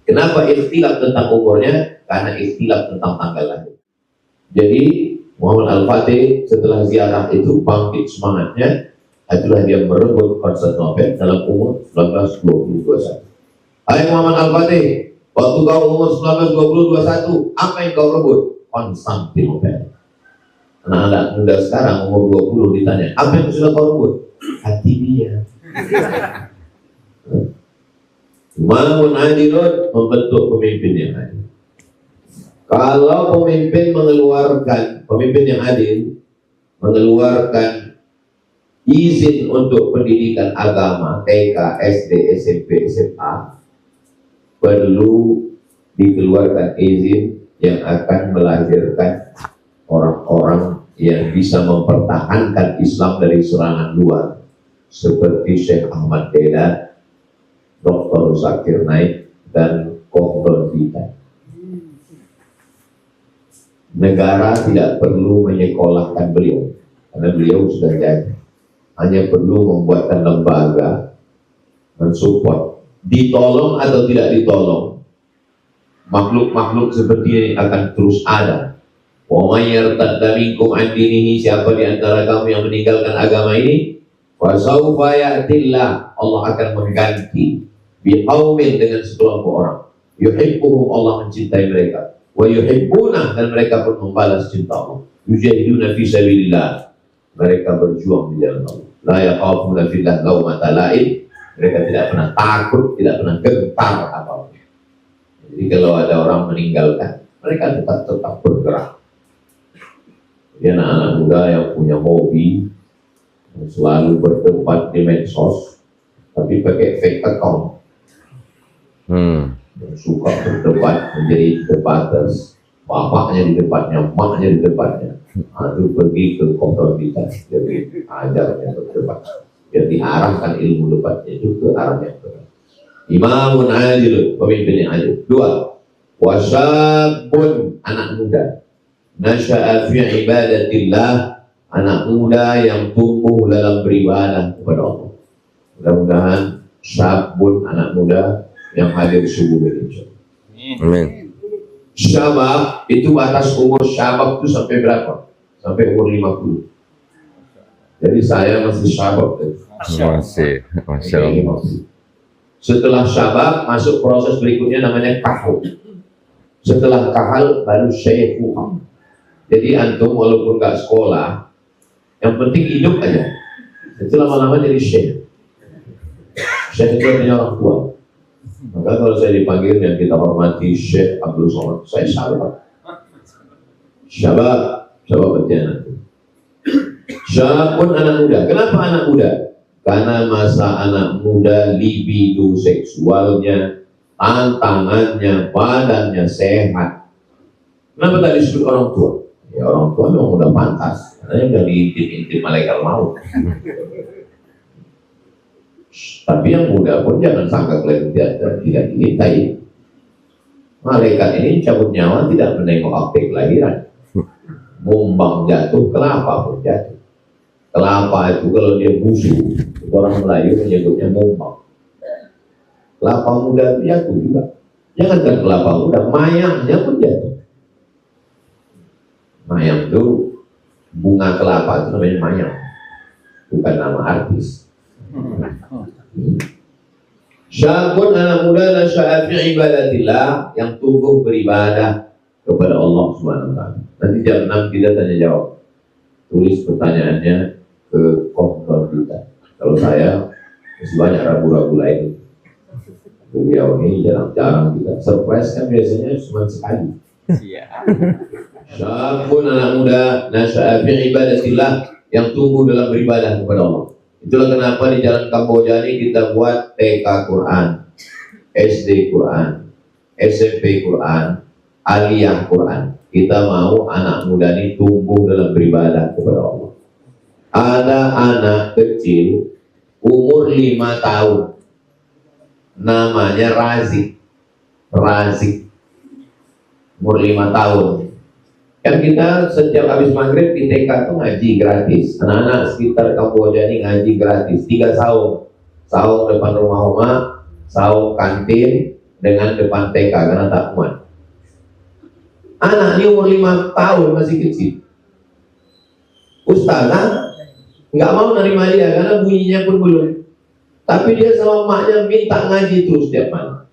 Kenapa ikhtilaf tentang umurnya? Karena ikhtilaf tentang tanggal lahir. Jadi Muhammad Al-Fatih setelah ziarah itu bangkit semangatnya. Itulah dia merebut Konstantinopel dalam umur 19, 20, 21. Hai Muhammad Al-Fatih, waktu kau umur 19, 20, 21, apa yang kau rebut? Konstantinopel. Anak-anak muda sekarang umur 20 ditanya, apa yang sudah kau rebut? Hati dia. Imamun adilun, membentuk pemimpin yang adil. Kalau pemimpin yang adil mengeluarkan izin untuk pendidikan agama TK, SD, SMP, SMA, perlu dikeluarkan izin yang akan melahirkan orang-orang yang bisa mempertahankan Islam dari serangan luar, seperti Syekh Ahmad Dedat, Dr. Zakir Naik, dan Kofron Vita. Negara tidak perlu menyekolahkan beliau, karena beliau sudah jadi. Hanya perlu membuatkan lembaga mensupport. Ditolong atau tidak ditolong, makhluk-makhluk seperti ini akan terus ada. Wa may yartadda minkum an dinihi, siapa di antara kamu yang meninggalkan agama ini, fa sawfa ya'tillah, Allah akan mengganti biqaumin, dengan sekelompok orang, yuhibbuhum, Allah mencintai mereka, wa yuhibbuna, dan mereka pun membalas cinta Allah, yujahiduna fi sabilillah, mereka berjuang di jalan Allah, la yakhafuna fillah laumata laim, mereka tidak pernah takut, tidak pernah gentar apapun. Jadi kalau ada orang meninggalkan, mereka tetap bergerak. Jadi anak-anak muda yang punya hobi, yang selalu berdebat di medsos, tapi pakai fake account, yang suka berdebat, menjadi debaters, bapaknya di depannya, emaknya di depannya. Itu pergi ke konformitas, jadi ajarnya ke depan. Jadi arahkan ilmu depannya itu ke arah yang benar. Imamun adil, pemimpin yang adil. Dua, wasabun, anak muda. Nasya'a fi ibadatillah, anak muda yang tumbuh dalam beribadah kepada Allah. Mudah-mudahan sabun, anak muda yang hadir subuh ini. Amin. Syabab itu batas umur syabab itu sampai berapa? Sampai umur 50. Jadi saya masih syabab. Masih, masya Allah. Setelah syabab masuk proses berikutnya namanya kahul. Setelah kahal baru syaikhah. Jadi antum walaupun nggak sekolah, yang penting hidup aja. Itu lama-lama jadi syekh. Syekh itu artinya orang tua. Maka kalau saya dipanggil yang kita hormati Syekh Abdul Somad, saya syabab. Syabab berjalan. Syabun anak muda. Kenapa anak muda? Karena masa anak muda libido seksualnya, tantangannya, badannya sehat. Kenapa tadi disebut orang tua? Ya orang tua memang udah pantas, karena udah diintip-intip malaikat maut. Tapi yang muda pun jangan sangka kalian tidak dimintai. Malaikat ini cabut nyawa tidak menengok akte kelahiran. Mumbang jatuh, kelapa pun jatuh. Kelapa itu kalau dia busuk, orang Melayu menyebutnya mumbang. Kelapa muda itu jatuh juga. Jangankan kelapa muda, mayangnya pun jatuh. Mayang itu bunga kelapa itu namanya mayang, bukan nama artis. Syabun anak muda nasya'a fi ibadatillah, yang tumbuh beribadah kepada Allah Subhanahu wa taala. Nanti jam 6 kita tanya jawab. Tulis pertanyaannya ke kontor kita. Kalau saya masih banyak ragu-ragu lain. Beliau ini jarang-jarang kita surprise kan biasanya cuma sekali. Iya. Syabun anak muda nasya'a fi ibadatillah, yang tumbuh dalam beribadah kepada Allah. Itulah kenapa di Jalan Kamboja ini kita buat TK Quran, SD Quran, SMP Quran, Aliyah Quran. Kita mau anak muda ini tumbuh dalam beribadah kepada Allah. Ada anak kecil umur 5 tahun, namanya Razik, umur 5 tahun. Kan kita setiap habis maghrib di TK itu ngaji gratis. Anak-anak sekitar Kamboja ini ngaji gratis. 3 saung. Saung depan rumah oma, saung kantin, dengan depan TK karena tak muat. Anak ini umur 5 tahun masih kecil. Ustazah nggak mau nerima dia karena bunyinya pun belum. Tapi dia sama maknya minta ngaji terus setiap malam.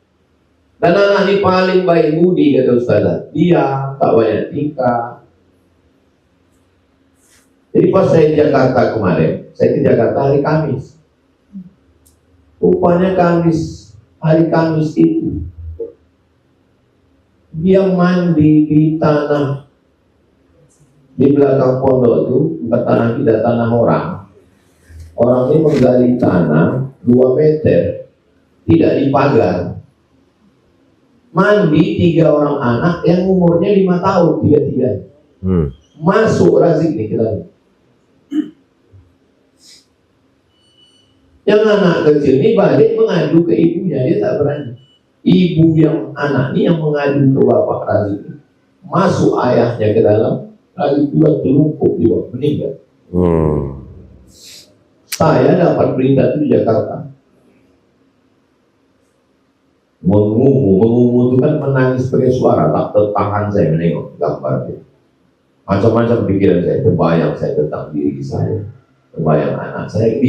Dan anak ini paling baik budi, kata ustazah. Dia tak banyak tingkah. Jadi pas saya di Jakarta kemarin, saya ke Jakarta hari Kamis. Rupanya hari Kamis itu dia mandi di tanah di belakang pondok itu, bukan tanah kita, tanah orang. Orang ini menggali tanah 2 meter, tidak dipagar. Mandi 3 orang anak yang umurnya 5 tahun, 3. Masuk Razik nih kita. Yang anak kecil ini balik mengadu ke ibunya, dia tak berani. Ibu yang anak ini yang mengadu ke bapak Razik. Masuk ayahnya ke dalam, Razik juga terlumpuk di bawah, meninggal. Saya dapat berita itu di Jakarta. Mengumu itu kan menangis sebagai suara, tak tertahan saya menengok gambar dia. Macam-macam pikiran saya, terbayang saya tentang diri saya, terbayang anak saya.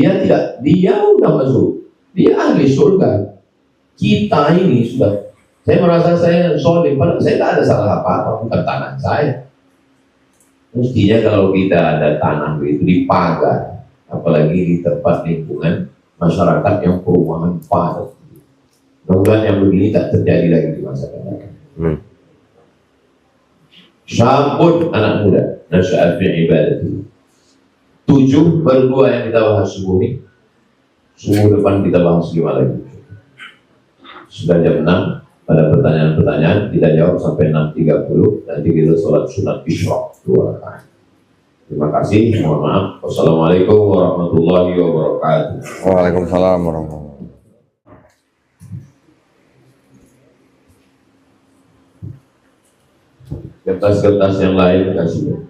Dia udah masuk, dia ahli surga. Kita ini sudah, saya merasa saya soleh, padahal saya tak ada salah apa-apa, bukan tanah saya. Mestinya kalau kita ada tanah itu dipagar, apalagi di tempat lingkungan masyarakat yang perumahan padat. Mudah-mudahan yang begini tak terjadi lagi di masa akan datang. Syabun anak muda nasya'a fi ibadati. 7 baru 2 yang kita bahas subuh ini. Subuh depan kita bahas 5 lagi. Sudah jam 6, Pada pertanyaan-pertanyaan kita jawab sampai 6.30. Nanti kita sholat sunat isyraq 2 rakaat. Terima kasih. Mohon maaf. Wassalamualaikum warahmatullahi wabarakatuh. Waalaikumsalam warahmatullahi wabarakatuh. Kertas-kertas yang lain kasih.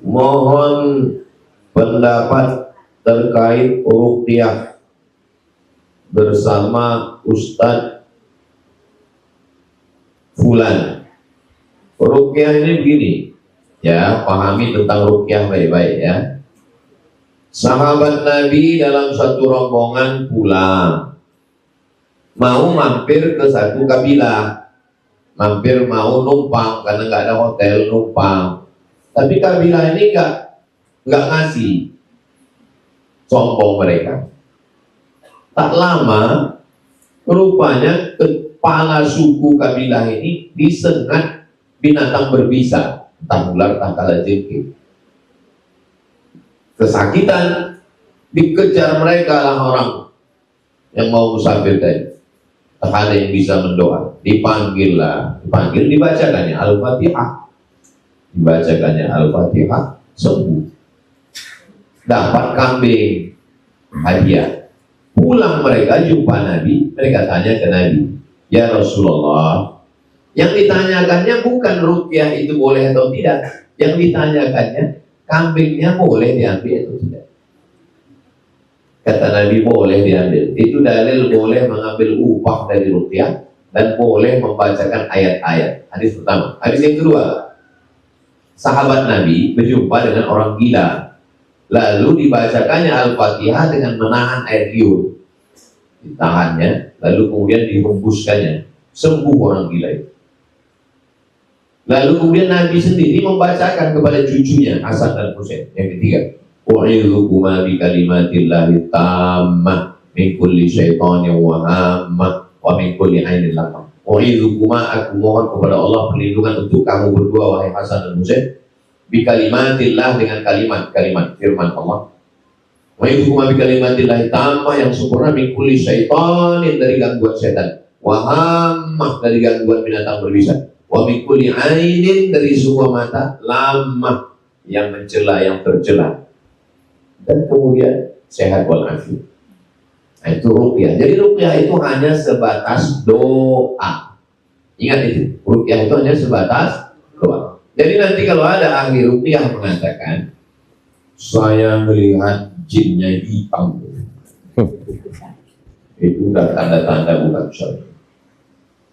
Mohon pendapat terkait ruqyah bersama Ustadz Fulan. Ruqyah ini begini, ya, pahami tentang ruqyah baik-baik ya. Sahabat Nabi dalam satu rombongan pulang, mau mampir ke satu kabilah, mampir mau numpang karena nggak ada hotel, numpang. Tapi kabilah ini nggak ngasih, sombong mereka. Tak lama, rupanya kepala suku kabilah ini disengat binatang berbisa, entah ular, entah kalajengking. Kesakitan, dikejar mereka lah orang yang mau musafir tadi. Tak ada yang bisa mendoa. Dipanggil, dibacakannya Al-Fatihah. Dibacakannya Al-Fatihah, sembuh. Dapat kambing hadiah. Pulang mereka jumpa Nabi, mereka tanya ke Nabi, ya Rasulullah, yang ditanyakannya bukan ruqyah itu boleh atau tidak, yang ditanyakannya kambingnya boleh diambil atau tidak. Kata Nabi, boleh diambil. Itu dalil boleh mengambil upah dari ruqyah dan boleh membacakan ayat-ayat. Hadis pertama. Hadis yang kedua, sahabat Nabi berjumpa dengan orang gila, lalu dibacakannya Al-Fatihah dengan menahan air liur. Ditahannya, lalu kemudian dihembuskannya, sembuh orang gila itu. Lalu kemudian Nabi sendiri membacakan kepada cucunya Hasan dan Husain. Yang ketiga, u'idhukuma bi kalimatillahi tammah min kulli syaitanin wa hammah wa min kulli ainin lamah. U'idhukuma, aku mohon kepada Allah perlindungan untuk kamu berdua wahai Hasan dan Husain, bi kalimatillah, dengan kalimat firman Allah. U'idhukuma bi kalimatillahi tammah, yang sempurna, min kulli syaitanin, dari gangguan setan, wa hammah, dari gangguan binatang berbisa, wa min kulli ainin, dari semua mata, lamah, yang mencela, yang tercela, dan kemudian sehat walafiat. Nah, itu ruqyah. Jadi ruqyah itu hanya sebatas doa. Ingat itu, ruqyah itu hanya sebatas doa. Jadi nanti kalau ada ahli ruqyah mengatakan, saya melihat jinnya hitam, itu udah tanda-tanda bukan syar'i.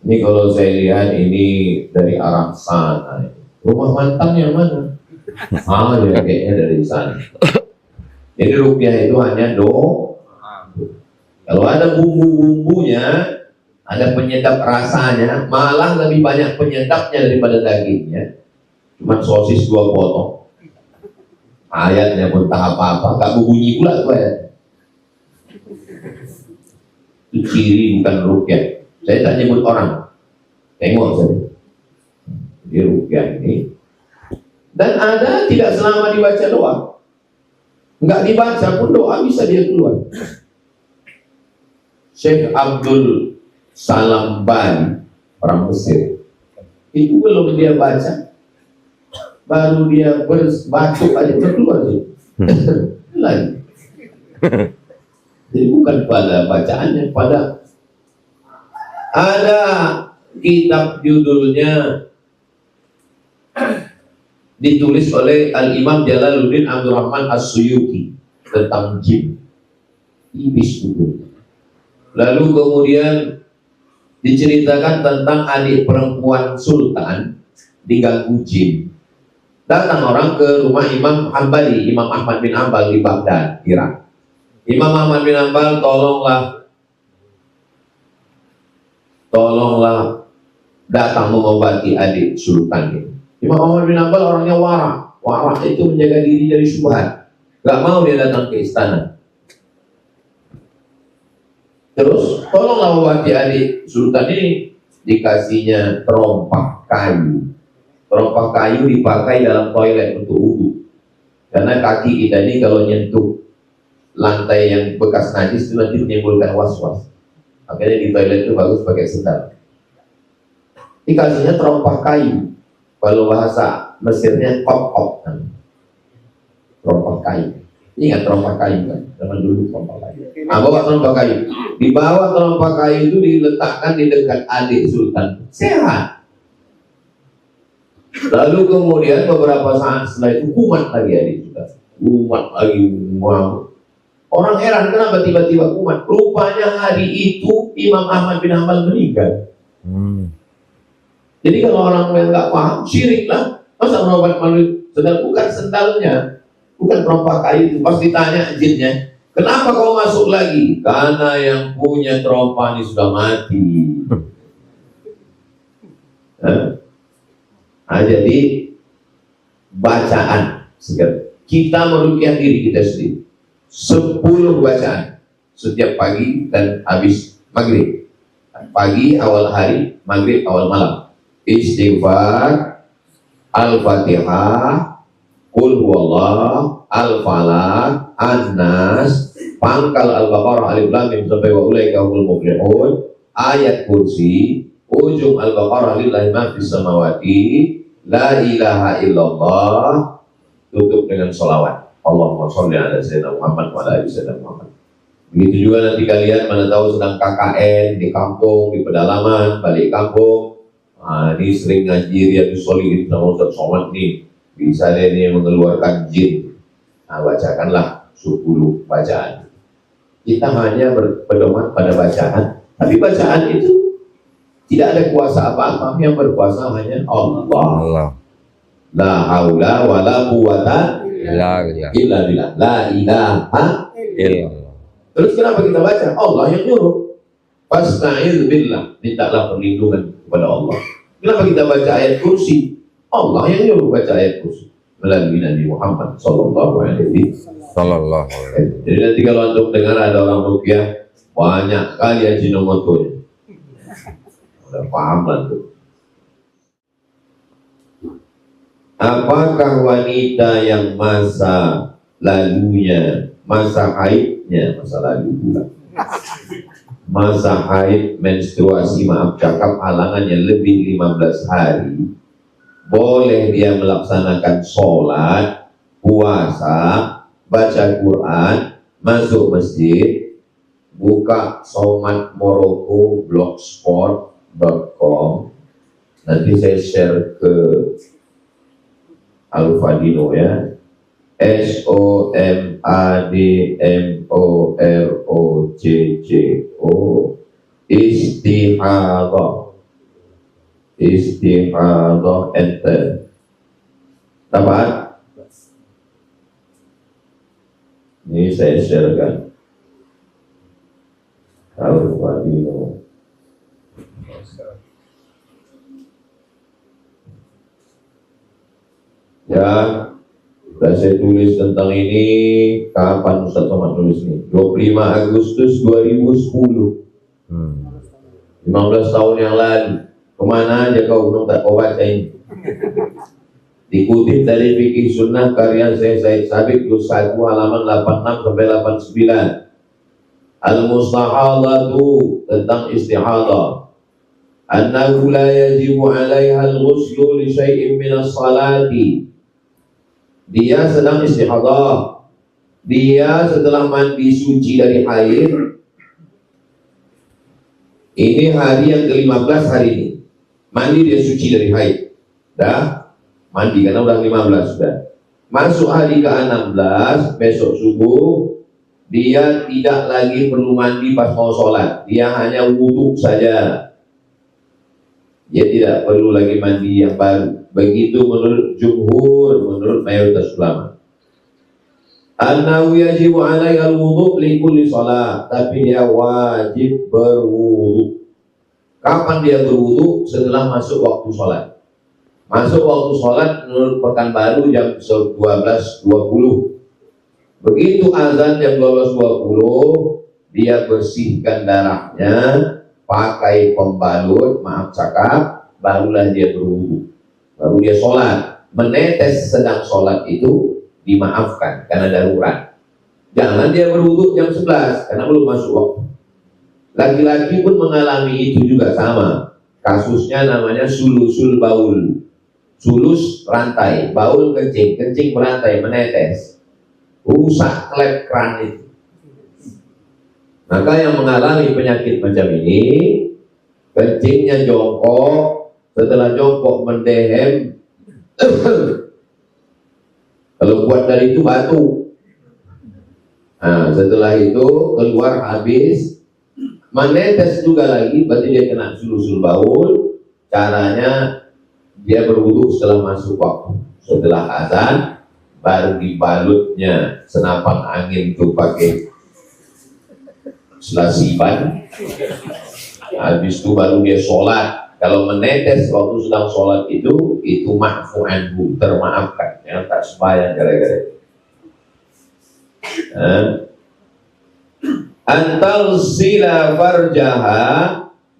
Ini kalau saya lihat ini dari arah sana, rumah mantan yang mana? Ya kayaknya dari sana. Jadi ruqyah itu hanya doa. Kalau ada bumbu-bumbunya, ada penyedap rasanya, malah lebih banyak penyedapnya daripada dagingnya. Cuma sosis 2 potong. Ayatnya pun tak apa-apa, gak berbunyi pula tuh ayat. Itu ciri bukan ruqyah. Saya tak nyebut orang, tengok saja. Di ruqyah ini. Dan ada tidak selama dibaca doa, nggak dibaca pun doa bisa dia keluar. Syekh Abdul Salam Bani, orang Mesir, itu belum dia baca, baru dia berbatuk aja keluar sih. Lagi. Jadi bukan pada bacaannya, pada ada kitab judulnya ditulis oleh Al-Imam Jalaluddin Abdurrahman As-Suyuti tentang jin, iblis itu. Lalu kemudian diceritakan tentang adik perempuan sultan diganggu jin. Datang orang ke rumah Imam Hambali, Imam Ahmad bin Hanbal di Baghdad, Irak. Imam Ahmad bin Hanbal, tolonglah datang mengobati adik sultan ini. Imam Ahmad bin Hanbal orangnya warah itu menjaga diri dari syubhat, gak mau dia datang ke istana. Terus tolonglah obati adik sultan ini. Dikasihnya terompah kayu. Terompah kayu dipakai dalam toilet untuk wudhu, karena kaki kita ini kalau nyentuh lantai yang bekas najis itu nanti menimbulkan was-was. Makanya di toilet itu bagus pakai sendal. Dikasihnya terompah kayu. Kalau bahasa Mesirnya kop-kop. Terompah kayu. Ingat terompah kayu kan? Zaman dulu terompah kayu. Nah, bawa terompah kayu. Di bawah terompah kayu itu diletakkan di dekat adik sultan. Sehat. Lalu kemudian beberapa saat setelah itu kumat lagi adik sultan. Kumat lagi. Wow. Orang heran kenapa tiba-tiba kumat. Rupanya hari itu Imam Ahmad bin Hanbal meninggal. Jadi kalau orang yang nggak paham, syirik lah. Masa berobat melalui sendal? Bukan sendalnya, bukan terompah kayu itu. Pas ditanya jinnya, kenapa kau masuk lagi? Karena yang punya terompah ini sudah mati. Nah, jadi bacaan segar. Kita meruqyah diri kita sendiri. 10 bacaan setiap pagi dan habis maghrib. Pagi awal hari, maghrib awal malam. Istighfar, Al-Fatihah, Qul huwallah, Al-Falaq, An-Nas, pangkal Al-Baqarah, Alif Lam Mim sampai wa ulaika humul muflihun, ayat kursi, ujung Al-Baqarah lillahi ma fis samawati, la ilaha illallah, tutup dengan sholawat. Allahumma sholli ala sayyidina Muhammad wa ala ali sayyidina Muhammad. Begitu juga nanti kalian mana tahu sedang KKN di kampung, di pedalaman, balik kampung. Nah, ini sering ngaji Riyadhus Shalihin sama Ustaz Somad nih. Bisa deh nih mengeluarkan jin. Nah, bacakanlah 10 bacaan. Kita hanya berpedoman pada bacaan. Tapi bacaan itu tidak ada kuasa apa-apa. Yang berkuasa hanya Allah. La haula wa la quwata illa billah. La ilaha illallah. Terus kenapa kita baca? Allah yang nyuruh. Fasta'iz billah, mintalah perlindungan kepada Allah. Kenapa kita baca ayat kursi? Allah yang nyuruh baca ayat kursi melalui Nabi Muhammad sallallahu alaihi wasallam. Jadi nanti kalau untuk dengar ada orang ruqyah banyak kali ajinomotonya. Udah paham lah tuh. Apakah wanita yang masa lalunya, masa haidnya, masa lalu pula, masa haid, menstruasi, maaf cakap, halangannya lebih 15 hari, boleh dia melaksanakan sholat, puasa, baca Quran, masuk masjid, buka Somat Morocco blogspot.com. Nanti saya share ke Alfadino ya, SOMADMOROCCO, istihadhah enter. Dapat? Ini saya share kan Alfadino. Ya, sudah saya tulis tentang ini. Kapan Ustaz Somad tulis ini? 25 Agustus 2010. 15 tahun yang lalu. Kemana aja kau belum tak kau baca ini? Dikutip dari Fikih Sunnah karya saya Said Sabiq juz 1 halaman 86 sampai 89. Al-mustahadatu, tentang istihadah. Annahu la yajibu 'alaiha al-ghuslu li syai'in min as-salati. Dia sedang istihadah. Dia setelah mandi suci dari haid. Ini hari yang ke-15 hari ini. Mandi dia suci dari haid. Dah mandi karena udah 15 sudah. Masuk hari ke-16 besok subuh, dia tidak lagi perlu mandi pas mau sholat. Dia hanya wudhu saja. Dia tidak perlu lagi mandi yang baru. Begitu menurut jumhur, menurut mayoritas ulama. Annahu yajibu 'alaiha al-wudhu li kulli shalah, tapi dia wajib berwudhu. Kapan dia berwudhu? Setelah masuk waktu sholat. Masuk waktu sholat menurut Pekanbaru jam 12.20. Begitu azan jam 12.20, dia bersihkan darahnya, pakai pembalut, maaf cakap, barulah dia berwudhu. Baru dia sholat. Menetes sedang sholat itu dimaafkan karena darurat. Jangan dia berwudu jam 11 karena belum masuk waktu. Laki-laki pun mengalami itu juga sama. Kasusnya namanya sulusul baul. Sulus rantai, baul kencing, kencing berantai, menetes. Rusak klep keran itu. Maka yang mengalami penyakit macam ini, kencingnya jongkok, setelah jongkok mendehem, kalau buat dari itu batu. Nah, setelah itu keluar habis, menetes juga lagi, berarti dia kena sulusul baul. Caranya dia berwudu setelah masuk waktu, setelah azan, baru dibalutnya senapan angin itu pakai selasiban. Habis itu baru dia sholat. Kalau menetes waktu sedang sholat itu ma'fu anhu, termaafkan, ya, tak sembahyang gara-gara itu. Antal sila farjaha,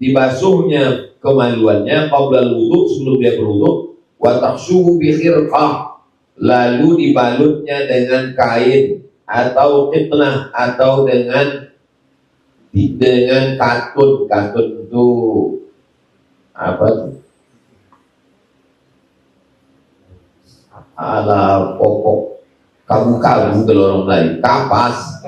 dibasuhnya kemaluannya qablal wudu, sebelum dia berwudu, wa tahshuhu bi khirqah, lalu dibalutnya dengan kain atau qitnah atau dengan katun. Katun itu apa? Ala pokok kabu-kabu kalau orang Melayu, kapas,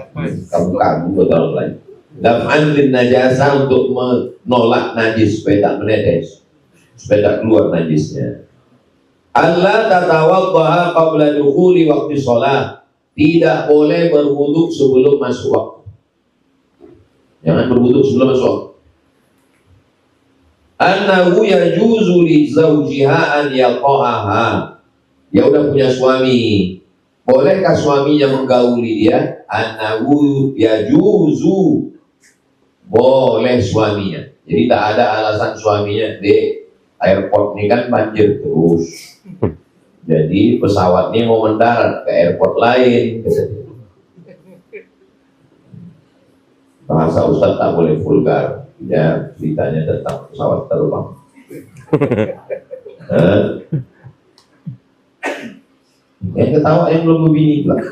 kabu-kabu kalau orang Melayu. Daf'an lin najasa, untuk menolak najis supaya tak menetes, supaya tak keluar najisnya. Allah tatawaddaha qabla dukhuli waktu sholat, tidak boleh berwudu sebelum masuk waktu. Jangan berwudu sebelum masuk waktu. Annahu yajuzu li zawjiha an yaqaha, dia udah punya suami, bolehkah suaminya menggauli dia? Annahu yajuzu, boleh suaminya. Jadi tak ada alasan suaminya, di airport ini kan banjir terus, jadi pesawat ini mau mendarat ke airport lain. Bahasa Ustaz tak boleh vulgar, ya, ceritanya tentang pesawat terbang. Yang ketawa yang belum berbini pula.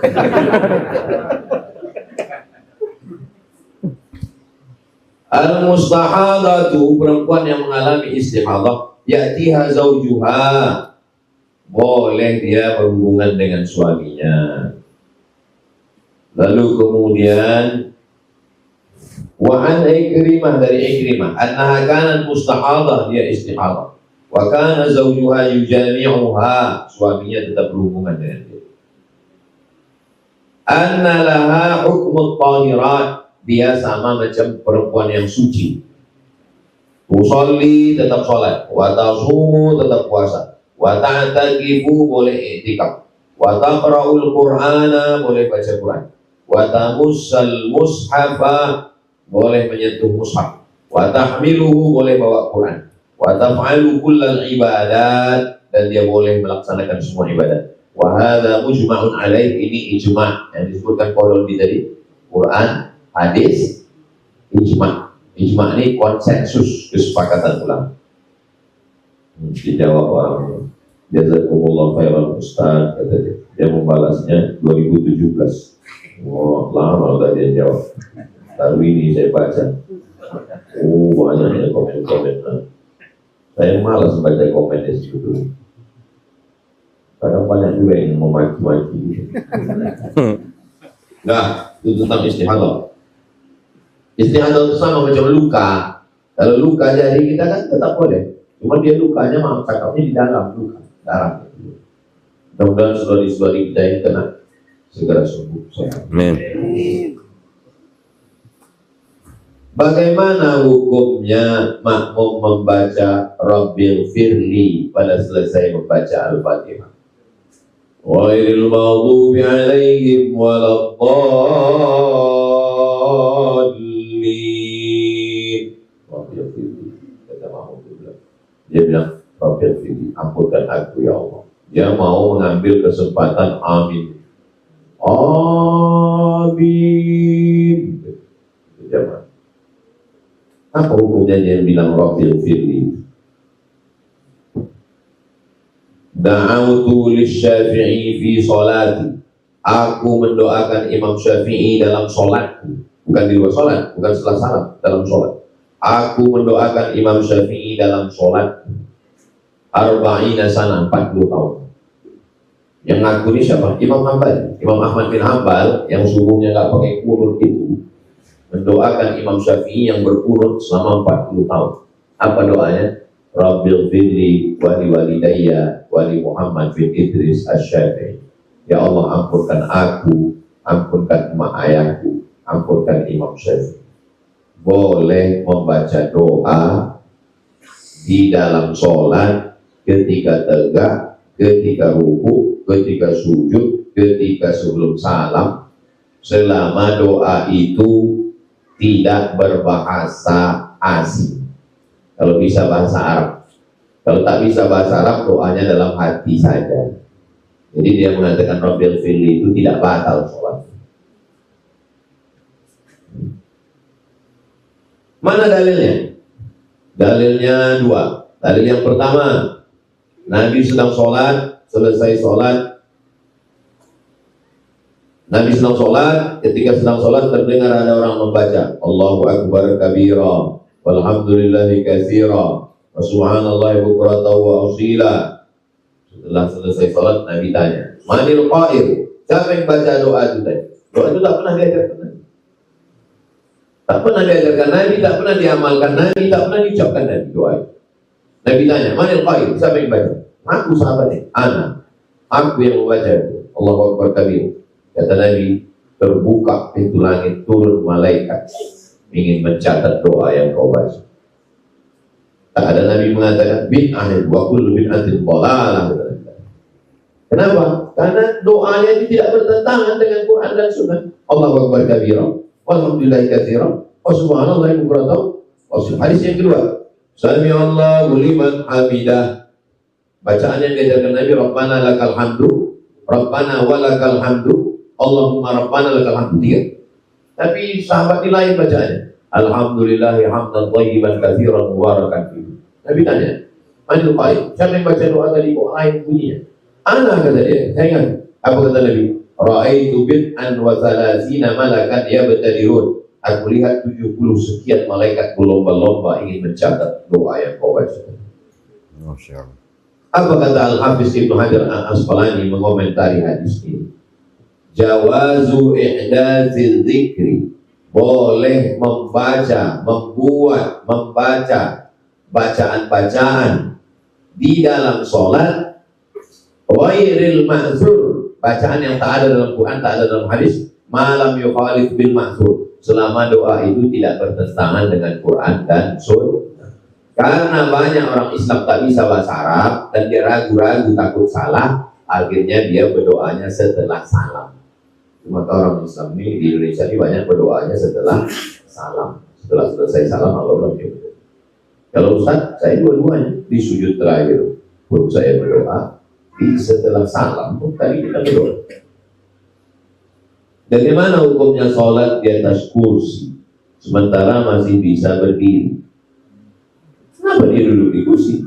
Al-mustahadatu, perempuan yang mengalami istihadah, ya'tiha zawjuha, boleh dia berhubungan dengan suaminya. Lalu kemudian wa an Ikrimah, dari Ikrimah, annaha kanat mustahadah, dia istihadah, wa kana zawjuha yujami'uha, suaminya tetap berhubungan dengan dia. Anna laha hukmut tahirat, dia sama macam perempuan yang suci. Usolli, tetap sholat, wa tasumu, tetap puasa, wa ta'takifu, boleh i'tikaf, wa taqra'ul qur'ana, boleh baca Quran, wa tamussal mushafa, boleh menyentuh mushaf, wa tahmiluhu, boleh bawa Quran, wa taf'alu kullal ibadat, dan dia boleh melaksanakan semua ibadat. Wa hadza mujma'un alaih, ini ijma' yang disebutkan kolon di tadi, Quran, hadis, ijma'. Ijma' ini konsensus, kesepakatan ulama. Dijawab orang, jazakumullah khairan Ustaz, kata dia. Dia membalasnya 2017. Oh, lama udah dia jawab. Baru ini saya baca. Oh, banyaknya komen-komen. Saya malas baca komennya sebetulnya. Kadang banyak juga yang memaki-maki. Nah, itu tentang istihadah. Istihadah itu sama macam luka. Kalau luka jadi kita kan tetap boleh. Cuma dia lukanya maaf cakapnya di dalam luka, darah. Mudah-mudahan saudari-saudari kita yang kena segera sembuh. Amin. Bagaimana hukumnya makmum membaca Rabbil Firli pada selesai membaca Al-Fatihah? Ghairil maghdubi alaihim waladdallin. Rabbil Firli, kata makmum itu. Dia bilang, Rabbil Firli, ampunkan aku ya Allah. Dia mau mengambil kesempatan amin. Amin. Itu jamaah. Apa hukumnya dia bilang Rabbil Firli? Da'autu lisyafi'i fi salati, Aku mendoakan Imam Syafi'i dalam sholatku, bukan di luar sholat, bukan setelah salam, dalam sholat. Aku mendoakan Imam Syafi'i dalam sholatku. Arba'ina sana, 40 tahun. Yang ngaku ini siapa? Imam Hambal, Imam Ahmad bin Hambal yang subuhnya nggak pakai kurun itu mendoakan Imam Syafi'i yang berkurun selama 40 tahun. Apa doanya? Rabbil fidli wali walidayya wali Muhammad bin Idris Asy-Syafi'i. Ya Allah, ampunkan aku, ampunkan emak ayahku, ampunkan Imam Syafi'i. Boleh membaca doa di dalam sholat, ketika tegak, ketika ruku, ketika sujud, ketika sebelum salam, selama doa itu tidak berbahasa asing. Kalau bisa bahasa Arab, kalau tak bisa bahasa Arab, doanya dalam hati saja. Jadi dia mengatakan Rabbil fili itu tidak batal sholat. Mana dalilnya? Dalilnya dua. Dalil yang pertama, Nabi sedang sholat, selesai sholat, Nabi sedang sholat, ketika sedang sholat terdengar ada orang membaca Allahu Akbar kabira walhamdulillahi katsira wa subhanallahi bukratan wa asila. Setelah selesai sholat, Nabi tanya, manil qail, siapa yang baca doa itu tadi? Doa itu tak pernah diajarkan Nabi, tak pernah diajarkan Nabi, tak pernah diamalkan Nabi, tak pernah diucapkan Nabi doa itu. Nabi tanya, manil qail, siapa yang baca? Aku sahabatnya, aku yang membaca itu. Allahu Akbar kabir. Kata Nabi, terbuka pintu langit, turun malaikat ingin mencatat doa yang kau baca. Tak ada Nabi mengatakan bid'ah wa kullu bid'atin dhalalah. Kenapa? Karena doanya itu tidak bertentangan dengan Quran dan Sunnah. Allahu Akbar kabira, walhamdulillahi katsira, wa subhanallahi bukratan wa asila. Hadis yang kedua, sami Allahu liman hamidah. Bacaan yang diajarkan Nabi, Rabbana lakal hamdu, Rabbana walakal hamdu, Allahumma Rabbana lakal hamdu. 3. Tapi sahabat di lain bacaannya, alhamdulillahi hamdan thayyiban katsiran mubarakan fihi. Nabi tanya, manil qail, siapa yang baca doa tadi kok lain bunyinya? Ana, kata dia. Saya ingat apa kata Nabi? Ra'aitu bid'an wa salasina malakan yabtadirun. Aku lihat 70 sekian malaikat berlomba-lomba ingin mencatat doa yang kau baca. Masya Allah. Apa kata Al-Hafiz Ibnu Hajar Al-Asqalani mengomentari hadis ini? Jawazu i'dadzil dzikri, boleh membaca bacaan-bacaan di dalam sholat, ghairil ma'zur, bacaan yang tak ada dalam Quran, tak ada dalam hadis, malam yukhalif bil ma'zur, selama doa itu tidak bertentangan dengan Quran dan Sunnah. Karena banyak orang Islam tak bisa bahasa Arab dan dia ragu-ragu takut salah, akhirnya dia berdoanya setelah salam. Maka orang Islam ini di Indonesia ini banyak berdoanya setelah salam. Setelah selesai salam Allah berdoa. Kalau Ustaz, saya dua-duanya di sujud terakhir pun saya berdoa, di setelah salam pun tadi kita berdoa. Bagaimana hukumnya sholat di atas kursi sementara masih bisa berdiri? Kenapa dia duduk di kursi?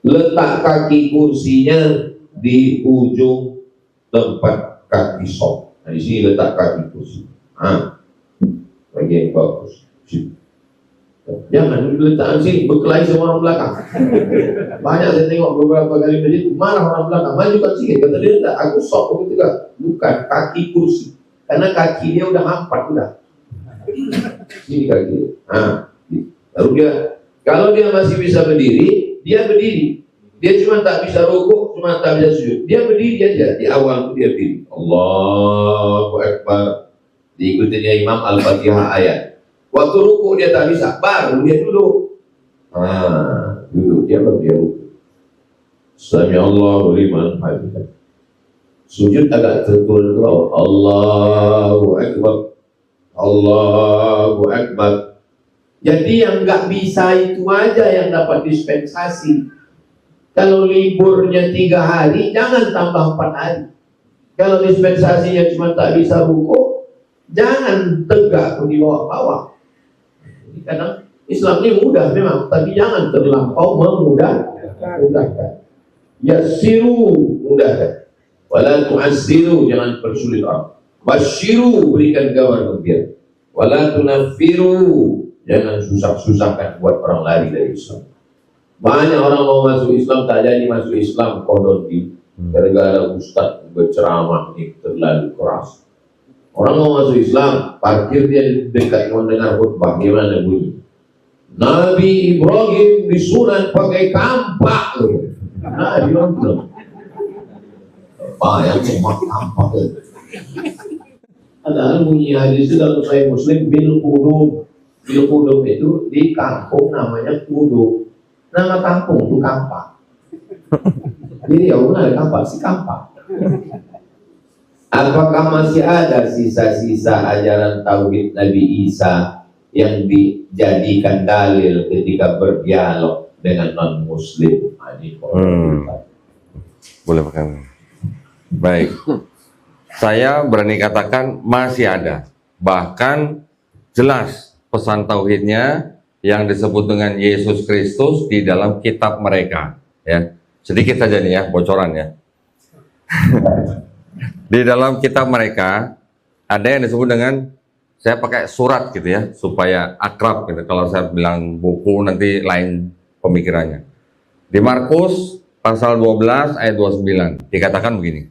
Letak kaki kursinya di ujung tempat kaki sok. Nah, di sini letak kaki kursi. Bagian bagus. Jangan letakkan sini, berkelahi sama orang belakang. Banyak saya tengok beberapa kali masjid marah orang belakang, majukan sedikit. Kata dia, enggak, aku sok begitu kan. Bukan, kaki kursi. Karena kaki dia udah hampat, udah. Sini kaki dia. Lalu dia, kalau dia masih bisa berdiri, dia berdiri. Dia cuma tak bisa rukuk, cuma tak bisa sujud. Dia berdiri aja. Di awal itu dia berdiri. Allahu Akbar. Diikutinya Imam Al-Fatihah ayat. Waktu rukuk dia tak bisa, baru dia duduk. Duduk dia baru dia rukuk. Sami Allahu liman hamidah. Sujud agak terturun ke bawah. Allahu Akbar. Allahu Akbar. Jadi yang nggak bisa itu aja yang dapat dispensasi. Kalau liburnya 3 hari, jangan tambah 4 hari. Kalau dispensasinya cuma tak bisa rukuk, jangan tegak di bawah-bawah. Kadang Islam ini mudah memang, tapi jangan terlampau memudahkan. Yassiru, mudahkan. Wala tu'azziru, jangan persulit orang. Basyiru, berikan kabar gembira. Wala tunaffiru, jangan susah-susahkan buat orang lari dari Islam. Banyak orang mau masuk Islam, tak jadi masuk Islam, kodon di gara-gara ustaz berceramah ini terlalu keras. Orang mau masuk Islam, parkir dia dekat mendengar khutbah, gimana bunyi? Nabi Ibrahim disunat pakai kampak. Nah, dia bilang, apa yang cuma kampak? Padahal bunyi hadis itu dalam Sahih Muslim, bil qudum. Bil qudum itu di kampung namanya qudum. Nama kampung itu kampak. Jadi ya benar kampak, si kampak. Apakah masih ada sisa-sisa ajaran tauhid Nabi Isa yang dijadikan dalil ketika berdialog dengan non-muslim? Boleh pakai. Baik. Saya berani katakan masih ada. Bahkan jelas pesan tauhidnya yang disebut dengan Yesus Kristus di dalam kitab mereka. Ya, sedikit saja nih ya bocoran ya. Di dalam kitab mereka ada yang disebut dengan, saya pakai surat gitu ya supaya akrab gitu. Kalau saya bilang buku nanti lain pemikirannya. Di Markus pasal 12 ayat 29 dikatakan begini.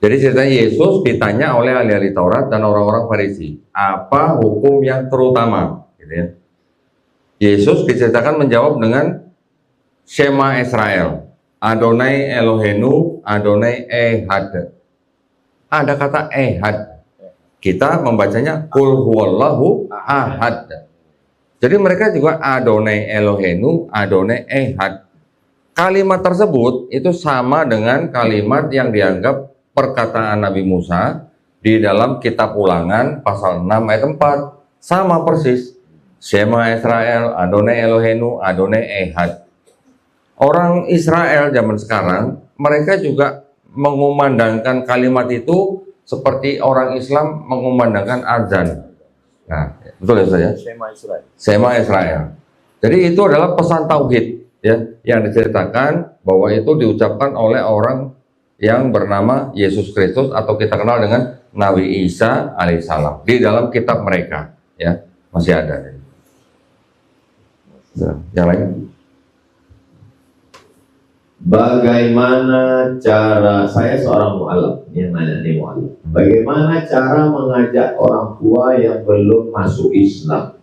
Jadi ceritanya Yesus ditanya oleh ahli-ahli Taurat dan orang-orang Farisi, apa hukum yang terutama? Gitu ya. Yesus diceritakan menjawab dengan Shema Israel, Adonai Elohenu, Adonai Ehad. Ada kata Ehad. Kita membacanya Kul huwallahu ahad. Jadi mereka juga Adonai Elohenu, Adonai Ehad. Kalimat tersebut itu sama dengan kalimat yang dianggap perkataan Nabi Musa di dalam kitab Ulangan pasal 6 ayat 4. Sama persis. Shema Israel, Adonai Elohenu, Adonai Ehad. Orang Israel zaman sekarang, mereka juga mengumandangkan kalimat itu seperti orang Islam mengumandangkan azan. Nah, betul ya Ustaz ya? Shema Israel. Shema Israel. Jadi itu adalah pesan tauhid ya, yang diceritakan bahwa itu diucapkan oleh orang yang bernama Yesus Kristus atau kita kenal dengan Nabi Isa alaihissalam di dalam kitab mereka ya, masih ada. Yang lain? Bagaimana cara, saya seorang mu'alaf yang nanya nih mu'alaf, bagaimana cara mengajak orang tua yang belum masuk Islam,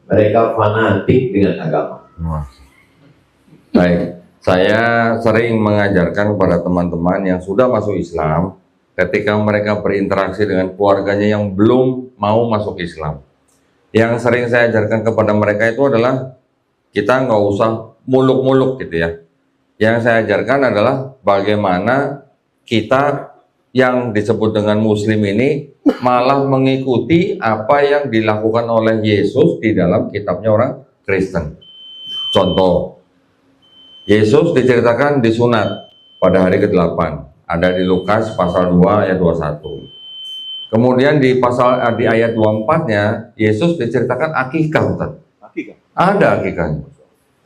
mereka fanatik dengan agama? Baik, saya sering mengajarkan kepada teman-teman yang sudah masuk Islam, ketika mereka berinteraksi dengan keluarganya yang belum mau masuk Islam, yang sering saya ajarkan kepada mereka itu adalah kita nggak usah muluk-muluk gitu ya. Yang saya ajarkan adalah bagaimana kita yang disebut dengan muslim ini malah mengikuti apa yang dilakukan oleh Yesus di dalam kitabnya orang Kristen. Contoh, Yesus diceritakan disunat pada hari ke-8. Ada di Lukas pasal 2 ayat 21. Kemudian di ayat 24-nya Yesus diceritakan akikah. Akikah. Ada akikahnya.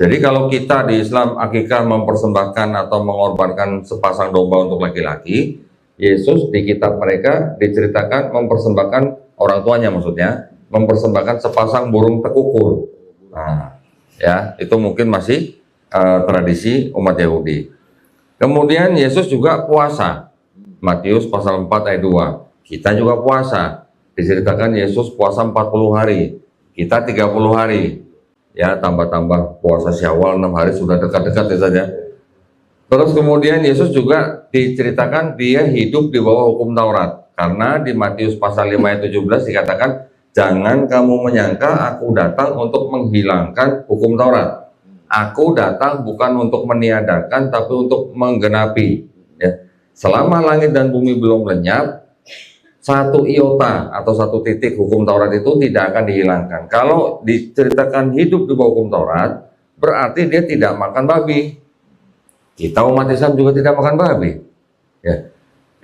Jadi kalau kita di Islam akikah mempersembahkan atau mengorbankan sepasang domba untuk laki-laki, Yesus di kitab mereka diceritakan mempersembahkan, orang tuanya maksudnya, mempersembahkan sepasang burung tekukur. Nah, ya, itu mungkin masih tradisi umat Yahudi. Kemudian Yesus juga puasa. Matius pasal 4 ayat 2. Kita juga puasa. Diceritakan Yesus puasa 40 hari. Kita 30 hari. Ya, tambah-tambah puasa Syawal 6 hari sudah dekat-dekat ya saja. Terus kemudian Yesus juga diceritakan dia hidup di bawah hukum Taurat. Karena di Matius pasal 5 ayat 17 dikatakan, jangan kamu menyangka aku datang untuk menghilangkan hukum Taurat. Aku datang bukan untuk meniadakan tapi untuk menggenapi. Ya. Selama langit dan bumi belum lenyap, satu iota atau satu titik hukum Taurat itu tidak akan dihilangkan. Kalau diceritakan hidup di bawah hukum Taurat, berarti dia tidak makan babi. Kita umat Islam juga tidak makan babi. Ya.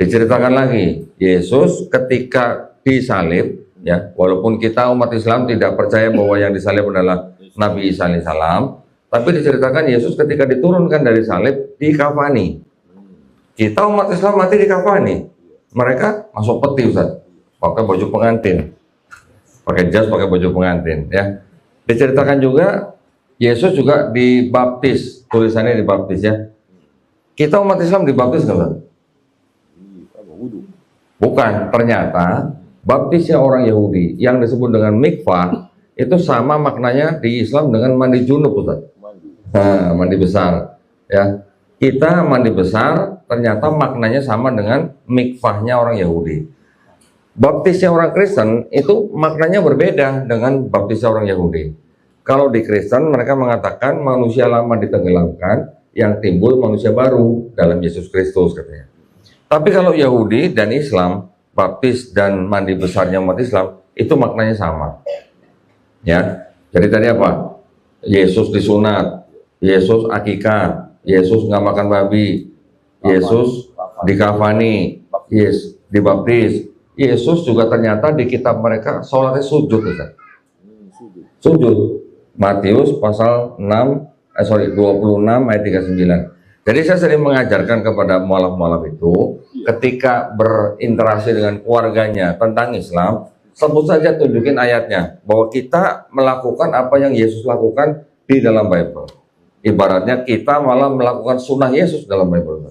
Diceritakan lagi, Yesus ketika disalib, ya, walaupun kita umat Islam tidak percaya bahwa yang disalib adalah Nabi Isa alaihissalam, tapi diceritakan Yesus ketika diturunkan dari salib dikafani. Kita umat Islam mati di kafani, mereka masuk peti Ustaz, pakai baju pengantin, pakai jas, pakai baju pengantin. Ya, diceritakan juga Yesus juga dibaptis, tulisannya dibaptis ya. Kita umat Islam dibaptis nggak Ustaz? Bukan, ternyata baptisnya orang Yahudi yang disebut dengan mikvah itu sama maknanya di Islam dengan mandi junub Ustaz. Nah, mandi besar ya. Kita mandi besar ternyata maknanya sama dengan mikvahnya orang Yahudi. Baptisnya orang Kristen itu maknanya berbeda dengan baptisnya orang Yahudi. Kalau di Kristen mereka mengatakan manusia lama ditenggelamkan, yang timbul manusia baru dalam Yesus Kristus katanya. Tapi kalau Yahudi dan Islam, baptis dan mandi besarnya umat Islam itu maknanya sama. Ya. Jadi tadi apa? Yesus disunat, Yesus akikah, Yesus nggak makan babi, Yesus dikafani, Yesus dibaptis. Yesus juga ternyata di kitab mereka sholatnya sujud, sujud. Matius pasal 26 ayat 39. Jadi saya sering mengajarkan kepada mualaf-mualaf itu, ketika berinteraksi dengan keluarganya tentang Islam, sebut saja, tunjukin ayatnya bahwa kita melakukan apa yang Yesus lakukan di dalam Bible. Ibaratnya kita malah melakukan sunnah Yesus dalam Bible.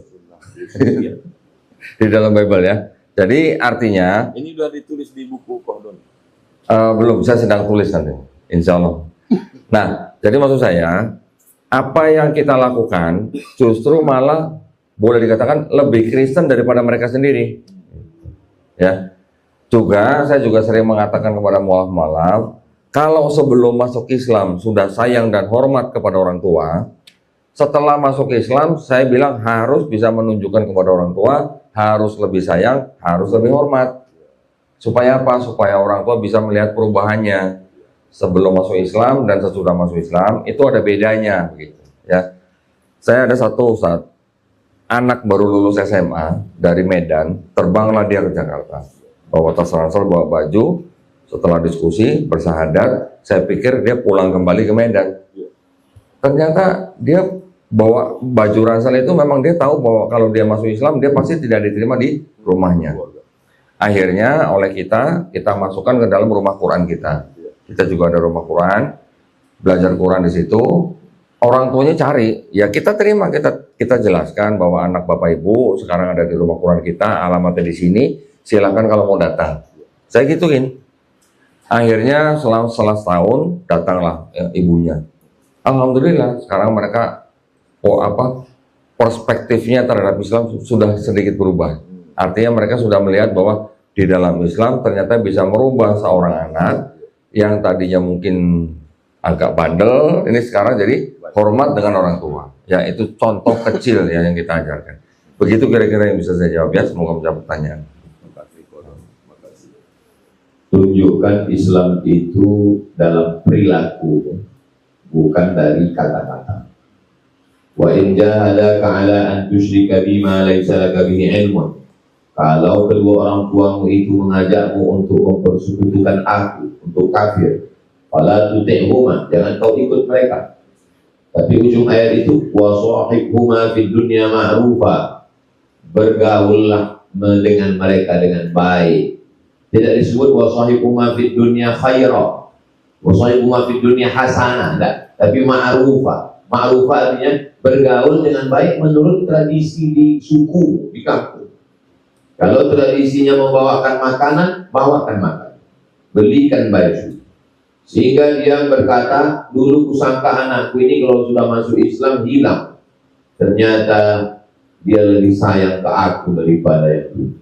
Di dalam Bible ya. Jadi artinya ini sudah ditulis di buku Kordon. Belum, saya sedang tulis nanti, insya Allah. Nah, jadi maksud saya, apa yang kita lakukan justru malah boleh dikatakan lebih Kristen daripada mereka sendiri. Ya. Saya juga sering mengatakan kepada mualaf-mualaf, kalau sebelum masuk Islam sudah sayang dan hormat kepada orang tua, setelah masuk Islam saya bilang harus bisa menunjukkan kepada orang tua, harus lebih sayang, harus lebih hormat. Supaya apa? Supaya orang tua bisa melihat perubahannya sebelum masuk Islam dan sesudah masuk Islam, itu ada bedanya begitu ya. Saya ada satu Ustaz, anak baru lulus SMA dari Medan, terbanglah dia ke Jakarta, bawa tas ransel, bawa baju. Setelah diskusi bersahadat, saya pikir dia pulang kembali ke Medan. Ternyata dia bawa baju ransel itu, memang dia tahu bahwa kalau dia masuk Islam dia pasti tidak diterima di rumahnya. Akhirnya oleh kita masukkan ke dalam rumah Quran kita. Kita juga ada rumah Quran, belajar Quran di situ. Orang tuanya cari, ya kita terima, kita jelaskan bahwa anak bapak ibu sekarang ada di rumah Quran kita, alamatnya di sini, silakan kalau mau datang. Saya gituin. Akhirnya setelah setahun datanglah ibunya. Alhamdulillah sekarang mereka perspektifnya terhadap Islam sudah sedikit berubah. Artinya mereka sudah melihat bahwa di dalam Islam ternyata bisa merubah seorang anak yang tadinya mungkin agak bandel, ini sekarang jadi hormat dengan orang tua. Ya, itu contoh kecil ya yang kita ajarkan. Begitu kira-kira yang bisa saya jawab ya, semoga menjawab pertanyaan. Tunjukkan Islam itu dalam perilaku, bukan dari kata-kata. Wa in jahadaka 'ala an tusyrika bima laysa laka bihi 'ilmun. Kalau kedua orang tuamu itu mengajakmu untuk mempersekutukan aku, untuk kafir, fala tuti'huma, jangan kau ikut mereka. Tapi ujung ayat itu, wa shahibhuma fid dunya ma'rufa, bergaullah dengan mereka dengan baik. Tidak disebut wa shahibhuma fid dunya khaira, wa shahibhuma fid dunya hasanah, enggak, tapi ma'rufa. Ma'rufa artinya bergaul dengan baik menurut tradisi di suku, di kampung. Kalau tradisinya membawakan makanan, bawakan makanan, belikan baju. Sehingga dia berkata, dulu kusangka anakku ini kalau sudah masuk Islam hilang. Ternyata dia lebih sayang ke aku daripada yang dulu.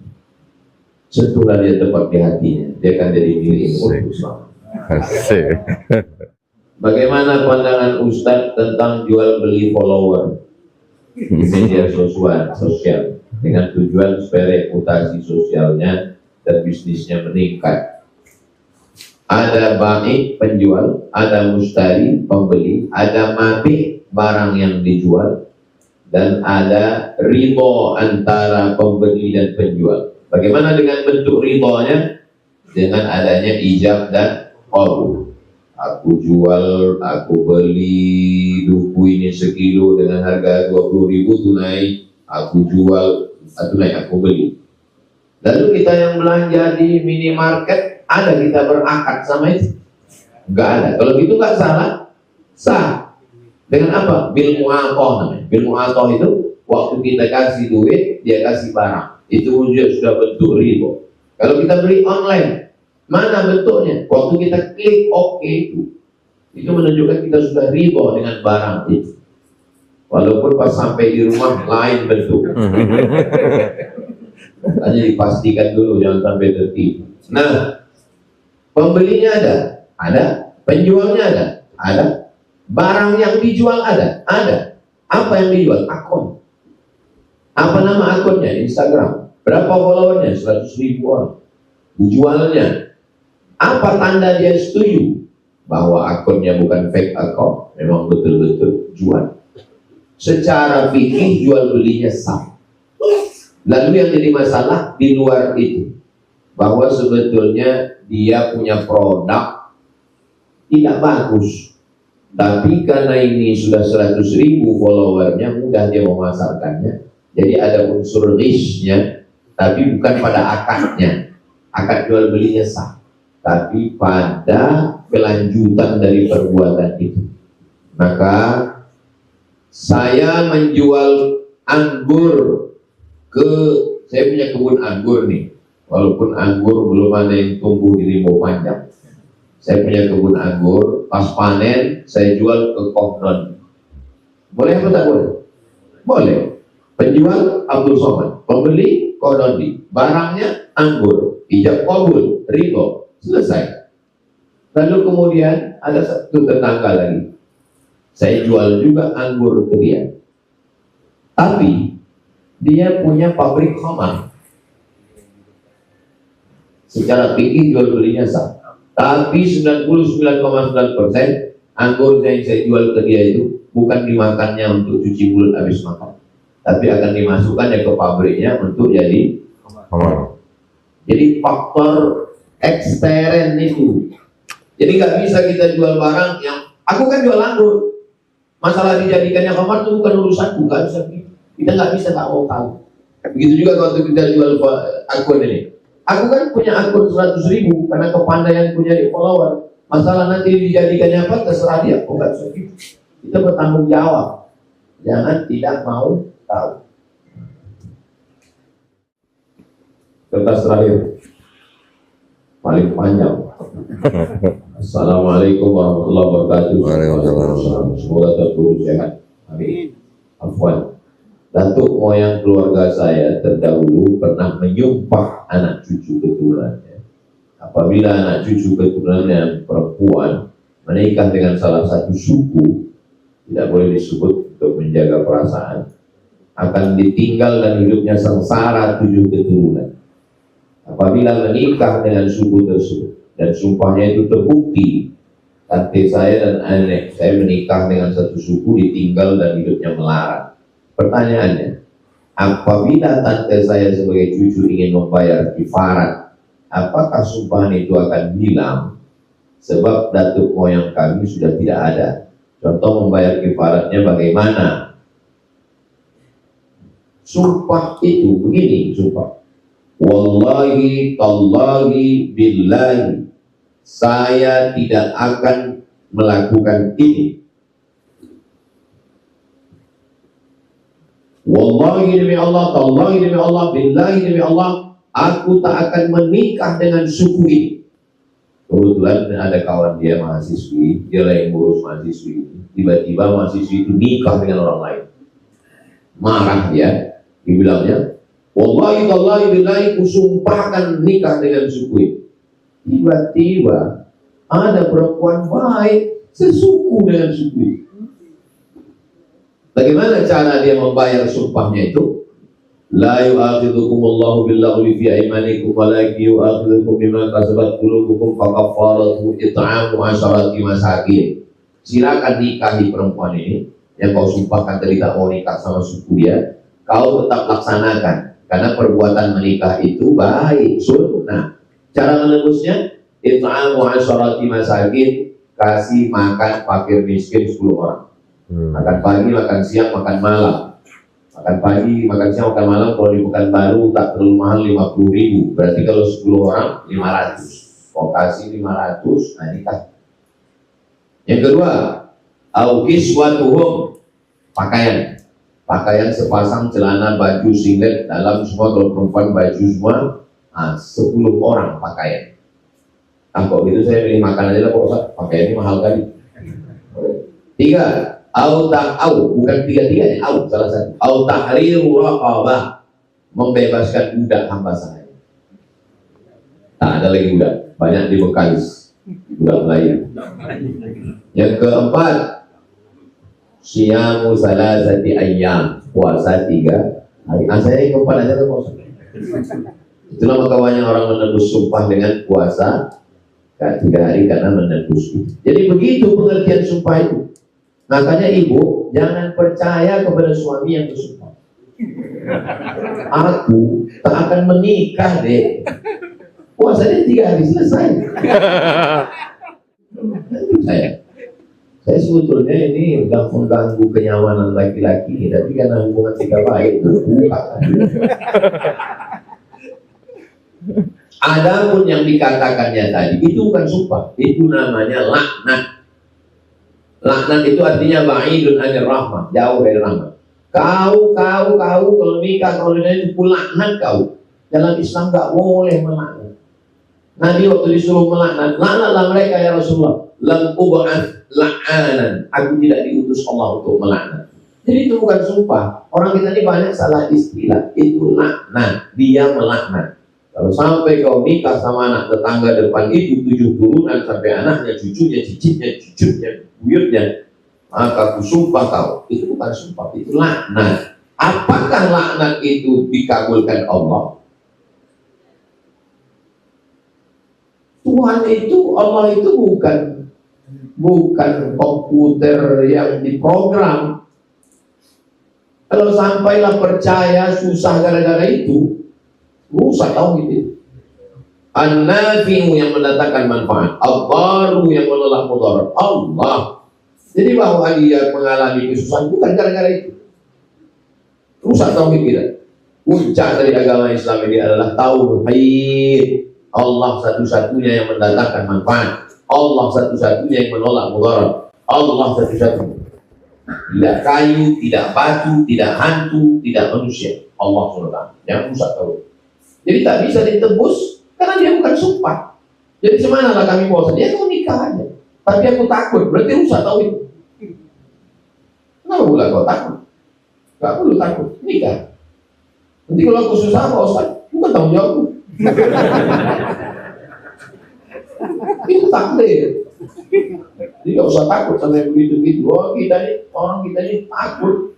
Sentuhlah dia tepat di hatinya, dia akan jadi milik Islam. Bagaimana pandangan Ustadz tentang jual beli follower di media sosial dengan tujuan supaya reputasi sosialnya dan bisnisnya meningkat? Ada baik penjual, ada mustari pembeli, ada mabi barang yang dijual, dan ada ridho antara pembeli dan penjual. Bagaimana dengan bentuk ridhonya? Dengan adanya ijab dan qabul. Aku jual, aku beli duku ini sekilo dengan harga 20.000 tunai. Aku jual atau naik aku beli. Lalu kita yang belanja di minimarket, ada kita berakad sama itu? Enggak ada. Kalau gitu enggak salah? Sah. Dengan apa? Bil mu'atoh namanya. Bil mu'atoh itu waktu kita kasih duit, dia kasih barang. Itu sudah bentuk riba. Kalau kita beli online, mana bentuknya? Waktu kita klik OK itu menunjukkan kita sudah riba dengan barang itu. Walaupun pas sampai di rumah lain bentuk. Hanya dipastikan dulu jangan sampai tertipu. Nah, pembelinya ada, penjualnya ada, barang yang dijual ada. Apa yang dijual? Akun. Apa nama akunnya? Instagram. Berapa followernya? 100.000 orang. Dijualnya. Apa tanda dia setuju bahwa akunnya bukan fake account, memang betul-betul jual. Secara fikih jual belinya sah. Lalu yang jadi masalah di luar itu, bahwa sebetulnya dia punya produk tidak bagus, tapi karena ini sudah 100.000 followernya, mudah dia memasarkannya. Jadi ada unsur risknya, tapi bukan pada akadnya. Akad jual belinya sah, tapi pada kelanjutan dari perbuatan itu. Maka saya menjual anggur saya punya kebun anggur nih, walaupun anggur belum ada yang tumbuh di Rimau Panjang. Saya punya kebun anggur, pas panen saya jual ke Kohnon. Boleh atau tak boleh? Boleh. Penjual Abdul Somad, pembeli Kohnondi, barangnya anggur, ijab kabul, riba, selesai. Lalu kemudian ada satu tetangga lagi, saya jual juga anggur ke dia, tapi dia punya pabrik khamar. Secara fikih jual belinya sah, tapi 99,9% anggur yang saya jual ke dia itu bukan dimakannya untuk cuci mulut habis makan, tapi akan dimasukkannya ke pabriknya untuk jadi khamar. Jadi faktor ekstern itu. Jadi nggak bisa kita jual barang yang aku kan jual anggur, masalah dijadikannya khamar itu bukan urusan, bukan bisa. Kita nggak bisa, nggak mau tahu. Begitu juga waktu kita jual akun ini. Aku kan punya akun 100.000 karena kepandaian punya di follower. Masalah nanti dijadikannya apa terserah dia. Bukan segitu. Kita bertanggung jawab. Jangan tidak mau tahu. Kertas terakhir paling panjang. Assalamualaikum warahmatullahi wabarakatuh. Waalaikumsalam. Semoga terus sehat. Amin. Afwan. Datuk moyang keluarga saya terdahulu pernah menyumpah anak cucu keturunannya. Apabila anak cucu keturunannya perempuan menikah dengan salah satu suku, tidak boleh disebut untuk menjaga perasaan, akan ditinggal dan hidupnya sengsara 7 keturunan. Apabila menikah dengan suku tersebut dan sumpahnya itu terbukti, tante saya dan anak saya menikah dengan satu suku, ditinggal dan hidupnya melarat. Pertanyaannya, apabila tante saya sebagai cucu ingin membayar kifarat, apakah sumpahan itu akan hilang? Sebab datuk moyang kami sudah tidak ada. Contoh membayar kifaratnya bagaimana? Sumpah itu begini, sumpah. Wallahi, tallahi, billahi, saya tidak akan melakukan ini. Wallahi demi Allah, tallahi demi Allah, billahi demi Allah, aku tak akan menikah dengan suku ini. Kebetulan ada kawan dia mahasiswi, dia yang ngurus mahasiswi. Tiba-tiba mahasiswi itu nikah dengan orang lain. Marah dia, dibilangnya, wallahi tallahi billahi, kusumpahkan nikah dengan suku ini. Tiba-tiba ada perempuan baik sesuku dengan suku ini. Bagaimana cara dia membayar sumpahnya itu? La yu'akhidhukumullahu billaghwi fi aymanikum walakin yu'akhidhukum bima kasabat qulubukum fakafaratuhu it'amu 'asharati masakin. Silakan nikahi perempuan ini yang kau sumpahkan tadi tak mau nikah sama suku dia, kau tetap laksanakan karena perbuatan menikah itu baik, sunnah. Cara menebusnya it'amu 'asharati masakin, kasih makan fakir miskin 10 orang. Makan pagi, makan siang, makan malam. Makan pagi, makan siang, makan malam. Kalau di Pekanbaru tak terlalu mahal 50.000. Berarti kalau 10 orang 500. Vokasi 500. Nah, nikah. Yang kedua, kiswatuhum, pakaian. Pakaian sepasang celana, baju, singlet dalam semua. Kalau perempuan baju semua. 10 orang pakaian. Nah, kok gitu saya pilih makan aja lah Pak Ustaz. Pakaiannya mahal kali. 3. Bukan tiga-tiganya, salah satu. Tahriru raqabah, membebaskan budak hamba sahaya. Tak ada lagi budak, banyak di Bekalis, budak Melayu. Yang keempat, siyamu salasati ayyam, puasa 3 hari. Saya yang keempat aja lah puasa. Itulah maka banyak orang menebus sumpah dengan puasa 3 hari karena menebus. Jadi begitu pengertian sumpah itu. Makanya ibu jangan percaya kepada suami yang bersumpah. Aku tak akan menikah deh. Puasanya 3 hari selesai. Saya sebetulnya ini udah mengganggu kenyamanan laki-laki, tapi karena hubungan kita baik, buka. Adapun yang dikatakannya tadi itu bukan sumpah, itu namanya laknat. Laknat itu artinya ba'idun anir rahmah, jauh dari rahmat. Kau kalau nikah kalau itu laknat kau. Dalam Islam gak boleh melaknat. Nabi waktu disuruh melaknat, laknatlah mereka ya Rasulullah. Lam ub'ats la'anan. Aku tidak diutus Allah untuk melaknat. Jadi itu bukan sumpah. Orang kita ini banyak salah istilah. Itu laknat, dia melaknat. Kalau sampai kau nikah sama anak tetangga depan itu 7 turunan sampai anaknya, cucunya, cicitnya, buyutnya, maka aku sumpah kau. Itu bukan sumpah, itu laknat. Apakah laknat itu dikabulkan Allah? Tuhan itu, Allah itu bukan komputer yang diprogram. Kalau sampailah percaya susah gara-gara itu, rusak tauhid itu. An-nafi'u yang mendatangkan manfaat, ad-daru yang menolak mudarat, Allah. Jadi bahwa dia mengalami kesusahan bukan gara-gara itu. Rusak tauhid kita. Puncak dari agama Islam ini adalah tauhid. Allah satu-satunya yang mendatangkan manfaat. Allah satu-satunya yang menolak mudarat. Allah satu-satunya. Tidak kayu, tidak batu, tidak hantu, tidak manusia. Allah SWT yang rusak tauhid. Jadi tak bisa ditebus karena dia bukan sumpah. Jadi semanalah kami puasa? Dia mau nikah aja. Tapi aku takut, berarti rusak tauhid. Kenapa pula kau takut? Gak perlu takut, nikah. Nanti kalau aku susah apa Ustaz? Bukan tanggung jawabku. Itu takdir. Jadi gak usah takut sama yang begitu-gitu. Oh orang kita ini takut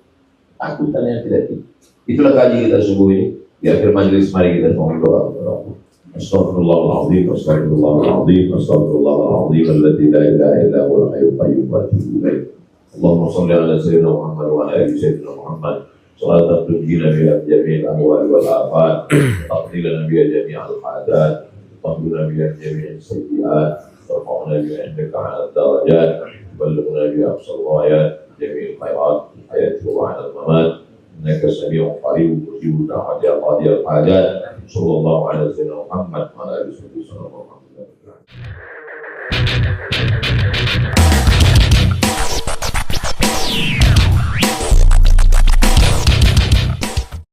ternyata tidak. Itulah kaji kita subuh ini. Di akhir majelis mari kita mohon doa. Astaghfirullahaladzim, astaghfirullahaladzim, astaghfirullahaladzim, alladzi la ilaha illa huwal hayyul qayyum wa atubu ilaih. Allahumma shalli ala sayyidina Muhammad wa ala ali sayyidina Muhammad. Salatan tunjina biha jami'al ahwal wal afat, taqdilana biha jami'al hadat, tahduna biha jami'al sayyi'at, tarfa'una biha indaka 'ala darajat, tuballighuna biha aqsal ghayat, jami'al khairat, hayat wa 'ala al-mamat. إنك سميع قريب مجيب دعوات يا قاضي الحاجات. صلى الله على سيدنا محمد وعلى آله وصحبه وسلم.